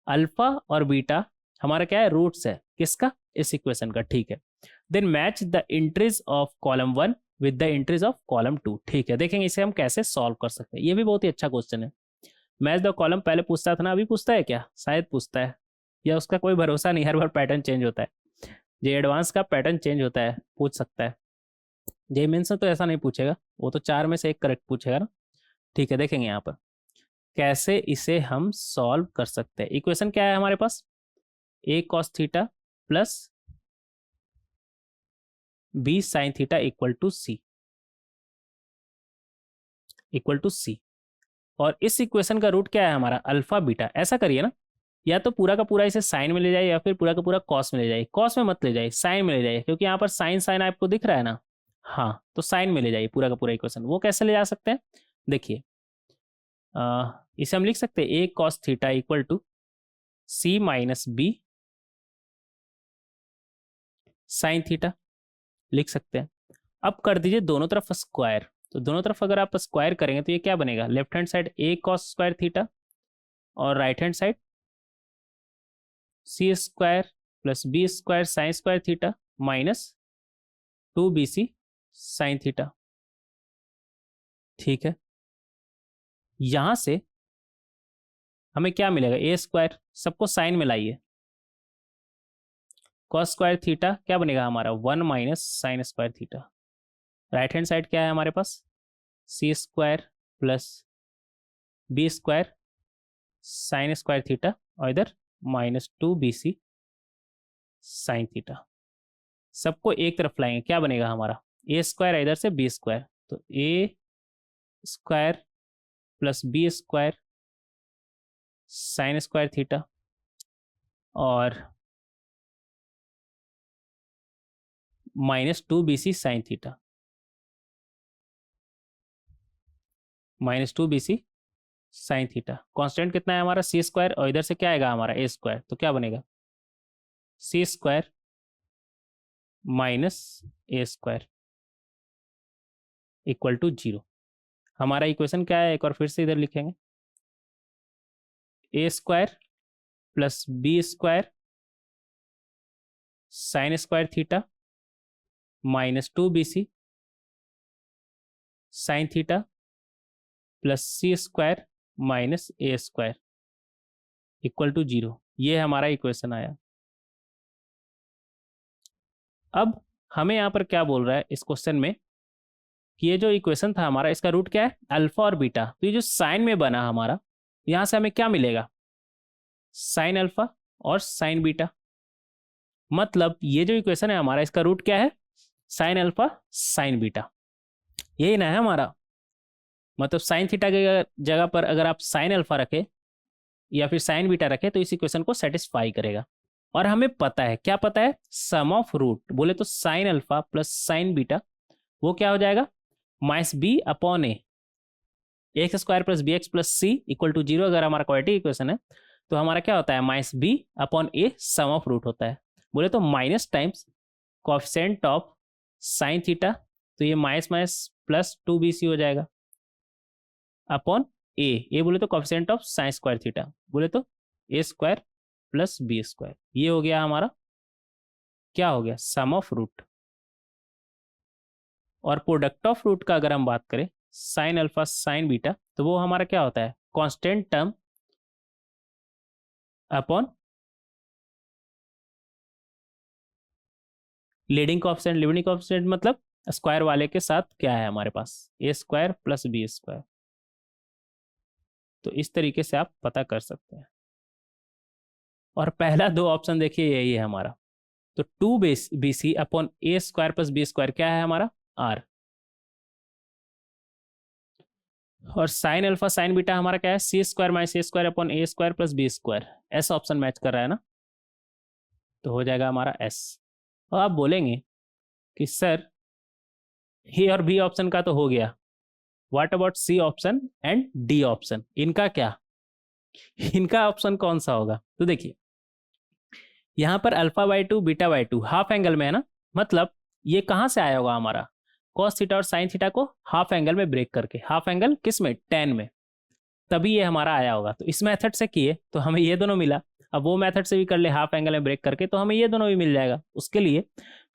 अल्फा और बीटा हमारा क्या है? रूट्स है किसका? इस इक्वेशन का, ठीक है। Then match the entries of column 1 with the entries of column 2, ठीक है। देखेंगे इसे हम कैसे सॉल्व कर सकते हैं। ये भी बहुत ही अच्छा क्वेश्चन है। मैच द कॉलम पहले पूछता था ना, अभी पूछता है क्या? शायद पूछता है, या उसका कोई भरोसा नहीं, हर बार पैटर्न चेंज होता है। जे एडवांस का पैटर्न चेंज होता है, पूछ सकता है। जे मेंस में तो ऐसा नहीं पूछेगा, वो तो 4 में से 1 करेक्ट पूछेगा ना, ठीक है। देखेंगे यहाँ पर कैसे इसे हम सॉल्व कर सकते हैं। इक्वेशन क्या है हमारे पास? a cos theta plus b sin theta equal to c। Equal to C. और इस इक्वेशन का रूट क्या है हमारा, अल्फा बीटा। ऐसा करिए ना, या तो पूरा का पूरा इसे साइन में ले जाइए या फिर पूरा का पूरा कॉस में ले जाइए। कॉस में मत ले जाइए, साइन में ले जाइए, क्योंकि यहाँ पर साइन साइन आपको दिख रहा है ना। हाँ, तो साइन में ले जाइए पूरा का पूरा इक्वेशन। वो कैसे ले जा सकते हैं, देखिए इसे हम लिख सकते हैं A cos theta equal to C minus B sine theta, लिख सकते हैं। अब कर दीजिए दोनों तरफ स्क्वायर। तो दोनों तरफ अगर आप स्क्वायर करेंगे तो ये क्या बनेगा, left hand side A cos square theta और right hand side C square plus B square sine square theta minus 2bc sine theta. ठीक है, यहां से हमें क्या मिलेगा, ए स्क्वायर, सबको साइन में लाइए, कॉस स्क्वायर थीटा क्या बनेगा हमारा 1 minus sine square theta. Right hand side क्या है हमारे पास, C square plus B square sine square theta और इधर माइनस 2bc साइन थीटा। सबको एक तरफ लाएंगे, क्या बनेगा हमारा, ए स्क्वायर इधर से बी स्क्वायर, तो A square plus B square sine square theta और minus 2bc sine theta, minus 2bc sine theta. Constant कितना है हमारा, सी स्क्वायर, और इधर से क्या आएगा हमारा ए स्क्वायर, तो क्या बनेगा C square minus A square equal to 0। हमारा इक्वेशन क्या है, एक और फिर से इधर लिखेंगे, A square plus B square sine square theta minus 2bc sine theta plus C square minus A square equal to 0। ये हमारा इक्वेशन आया। अब हमें यहाँ पर क्या बोल रहा है इस क्वेश्चन में कि ये जो इक्वेशन था हमारा, इसका रूट क्या है, अल्फा और बीटा। तो ये जो साइन में बना हमारा, यहाँ से हमें क्या मिलेगा, साइन अल्फा और साइन बीटा। मतलब ये जो इक्वेशन है हमारा, इसका रूट क्या है, साइन अल्फा साइन बीटा, यही ना है हमारा। मतलब साइन थीटा के जगह पर अगर आप साइन अल्फा रखें या फिर साइन बीटा रखें तो इस इक्वेशन को सेटिस्फाई करेगा। और हमें पता है, क्या पता है, सम ऑफ रूट बोले तो sine alpha plus sine beta वो क्या हो जाएगा, minus b upon a, x square plus b x plus c equal to 0। अगर हमारा क्वाड्रेटिक इक्वेशन है तो हमारा क्या होता है, minus b upon a sum of root होता है। बोले तो minus times coefficient of sine theta, तो ये माइनस माइनस प्लस 2bc हो जाएगा अपॉन ए बोले तो coefficient of sign square theta, बोले तो A square plus B square. ये हो गया हमारा, क्या हो गया, सम ऑफ रूट। और प्रोडक्ट ऑफ रूट का अगर हम बात करें, साइन अल्फा साइन बीटा, तो वो हमारा क्या होता है, constant term upon leading coefficient. Leading coefficient मतलब स्क्वायर वाले के साथ क्या है हमारे पास, ए स्क्वायर प्लस बी स्क्वायर। तो इस तरीके से आप पता कर सकते हैं। और पहला दो ऑप्शन देखिए यही है हमारा। तो 2bc अपॉन ए स्क्वायर प्लस बी स्क्वायर क्या है हमारा, आर। और साइन अल्फा साइन बीटा हमारा क्या है, सी square minus A square upon A square plus B square. ऐसा ऑप्शन मैच कर रहा है ना, तो हो जाएगा हमारा एस। और आप बोलेंगे कि सर ए और बी ऑप्शन का तो हो गया, what about C option and D option, इनका क्या, इनका ऑप्शन कौन सा होगा। तो देखिए यहाँ पर alpha by 2 beta by 2 half angle में है ना, मतलब ये कहाँ से आया होगा हमारा, कॉस थीटा और साइन थीटा को हाफ एंगल में ब्रेक करके, हाफ एंगल किस में, टेन में, तभी ये हमारा आया होगा। तो इस मेथड से किए तो हमें ये दोनों मिला। अब वो मेथड से भी कर ले हाफ एंगल में ब्रेक करके, तो हमें ये दोनों भी मिल जाएगा। उसके लिए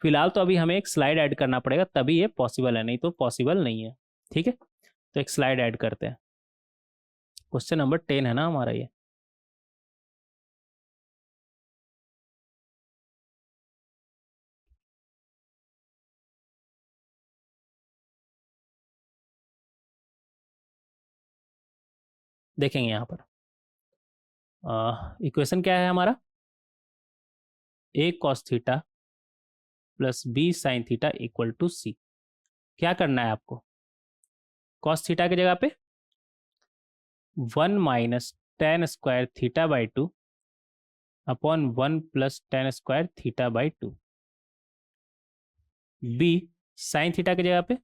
फिलहाल तो अभी हमें एक स्लाइड ऐड करना पड़ेगा, तभी ये पॉसिबल है, नहीं तो पॉसिबल नहीं है। ठीक है, तो एक स्लाइड ऐड करते हैं। क्वेश्चन नंबर 10 है ना हमारा ये। देखेंगे यहाँ पर इक्वेशन क्या है हमारा, A cos theta plus B sine theta equal to C. क्या करना है आपको, कॉस थीटा की जगह पे 1 minus tan square theta by 2 upon 1 plus tan square theta by 2। B sine theta की जगह पे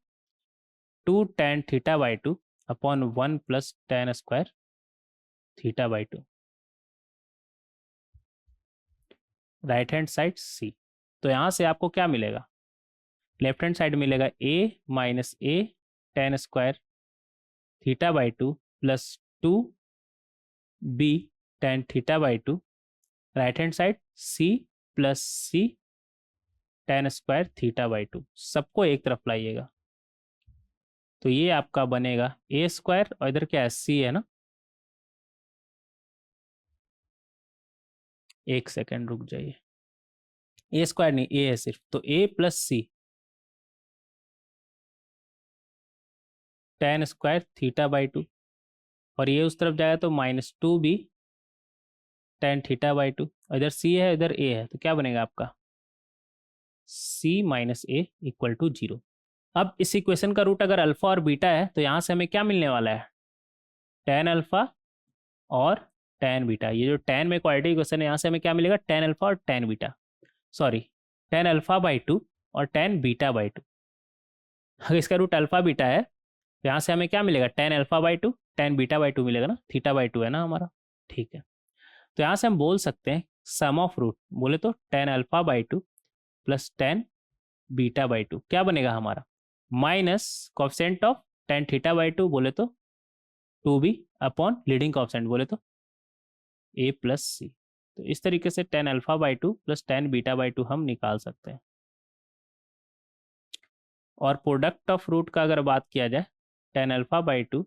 2 tan theta by 2 upon 1 plus tan square theta by 2। Right hand side C. तो यहाँ से आपको क्या मिलेगा, लेफ्ट हैंड साइड मिलेगा a minus A tan square theta by 2 plus 2 B tan theta by 2। Right hand side c plus c tan square theta by 2। सबको एक तरफ लाइएगा तो ये आपका बनेगा a स्क्वायर और इधर क्या है c है ना। एक सेकेंड रुक जाइए, a स्क्वायर नहीं a है सिर्फ, तो a plus c tan square theta by 2 और ये उस तरफ जाएगा तो minus 2 B tan theta by 2। इधर c है इधर a है तो क्या बनेगा आपका c minus a equal to 0। अब इस इक्वेशन का रूट अगर अल्फा और बीटा है तो यहाँ से हमें क्या मिलने वाला है, टेन अल्फा और टेन बीटा। ये जो टेन में क्वाड्रेटिक इक्वेशन है यहाँ से हमें क्या मिलेगा, टेन अल्फा और tan beta, sorry tan alpha by 2 और टेन बीटा बाई 2। अगर इसका रूट अल्फा बीटा है तो यहाँ से हमें क्या मिलेगा, tan alpha by 2 tan beta by 2 मिलेगा ना, थीटा बाई 2 है ना हमारा। ठीक है, तो यहाँ से हम बोल सकते हैं सम ऑफ रूट बोले तो tan alpha by 2 plus tan beta by 2 क्या बनेगा हमारा, minus coefficient of ten theta by 2 बोले तो 2b अपॉन लीडिंग कोएफिशिएंट बोले तो a प्लस सी। तो इस तरीके से tan alpha by 2 plus tan beta by 2 हम निकाल सकते हैं। और प्रोडक्ट ऑफ रूट का अगर बात किया जाए tan alpha by 2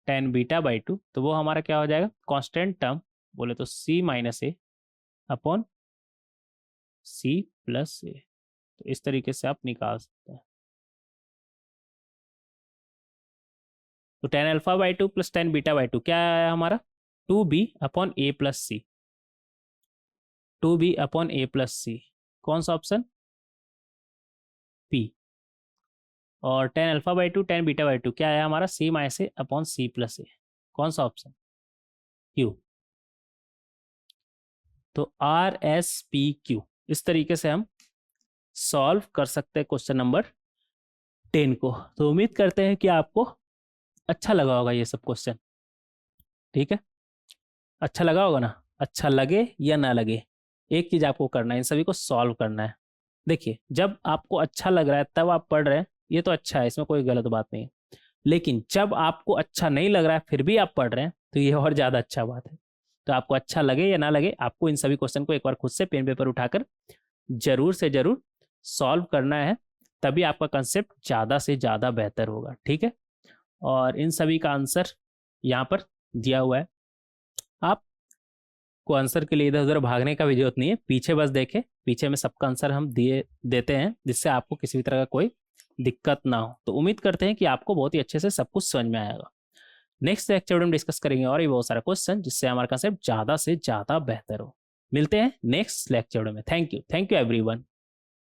tan beta by 2 तो वो हमारा क्या हो जाएगा, कांस्टेंट टर्म बोले तो c माइनस ए अपॉन c प्लस ए। तो इस तरीके से आप निकाल सकते हैं। तो tan alpha by 2 plus tan beta by 2 क्या आया हमारा, 2b अपॉन ए प्लस सी, 2b अपॉन ए प्लस सी, कौन सा ऑप्शन P। और tan alpha by 2 tan beta by 2 क्या आया हमारा, c माइनस ए अपॉन c प्लस ए, कौन सा ऑप्शन Q। तो RSPQ इस तरीके से हम सॉल्व कर सकते हैं क्वेश्चन नंबर 10 को। तो उम्मीद करते हैं कि आपको अच्छा लगा होगा ये सब क्वेश्चन। ठीक है, अच्छा लगा होगा ना, अच्छा लगे या ना लगे एक चीज आपको करना है, इन सभी को सॉल्व करना है। देखिए जब आपको अच्छा लग रहा है तब आप पढ़ रहे हैं, ये तो अच्छा है, इसमें कोई गलत बात नहीं है। लेकिन जब आपको अच्छा नहीं लग रहा है फिर भी आप पढ़ रहे हैं तो ये और ज़्यादा अच्छा बात है। तो आपको अच्छा लगे या ना लगे आपको इन सभी क्वेश्चन को एक बार खुद से पेन पेपर उठाकर जरूर से जरूर सॉल्व करना है, तभी आपका कंसेप्ट ज़्यादा से ज़्यादा बेहतर होगा। ठीक है, और इन सभी का आंसर यहाँ पर दिया हुआ है, आपको आंसर के लिए इधर उधर भागने का भी जरूरत नहीं है, पीछे बस देखें, पीछे में सबका आंसर हम देते हैं जिससे आपको किसी भी तरह का कोई दिक्कत ना हो। तो उम्मीद करते हैं कि आपको बहुत ही अच्छे से सब कुछ समझ में आएगा। नेक्स्ट लेक्चर में डिस्कस करेंगे और भी बहुत सारा क्वेश्चन जिससे हमारा कंसेप्ट ज़्यादा से ज़्यादा बेहतर हो। मिलते हैं नेक्स्ट लेक्चर में। Thank you everyone.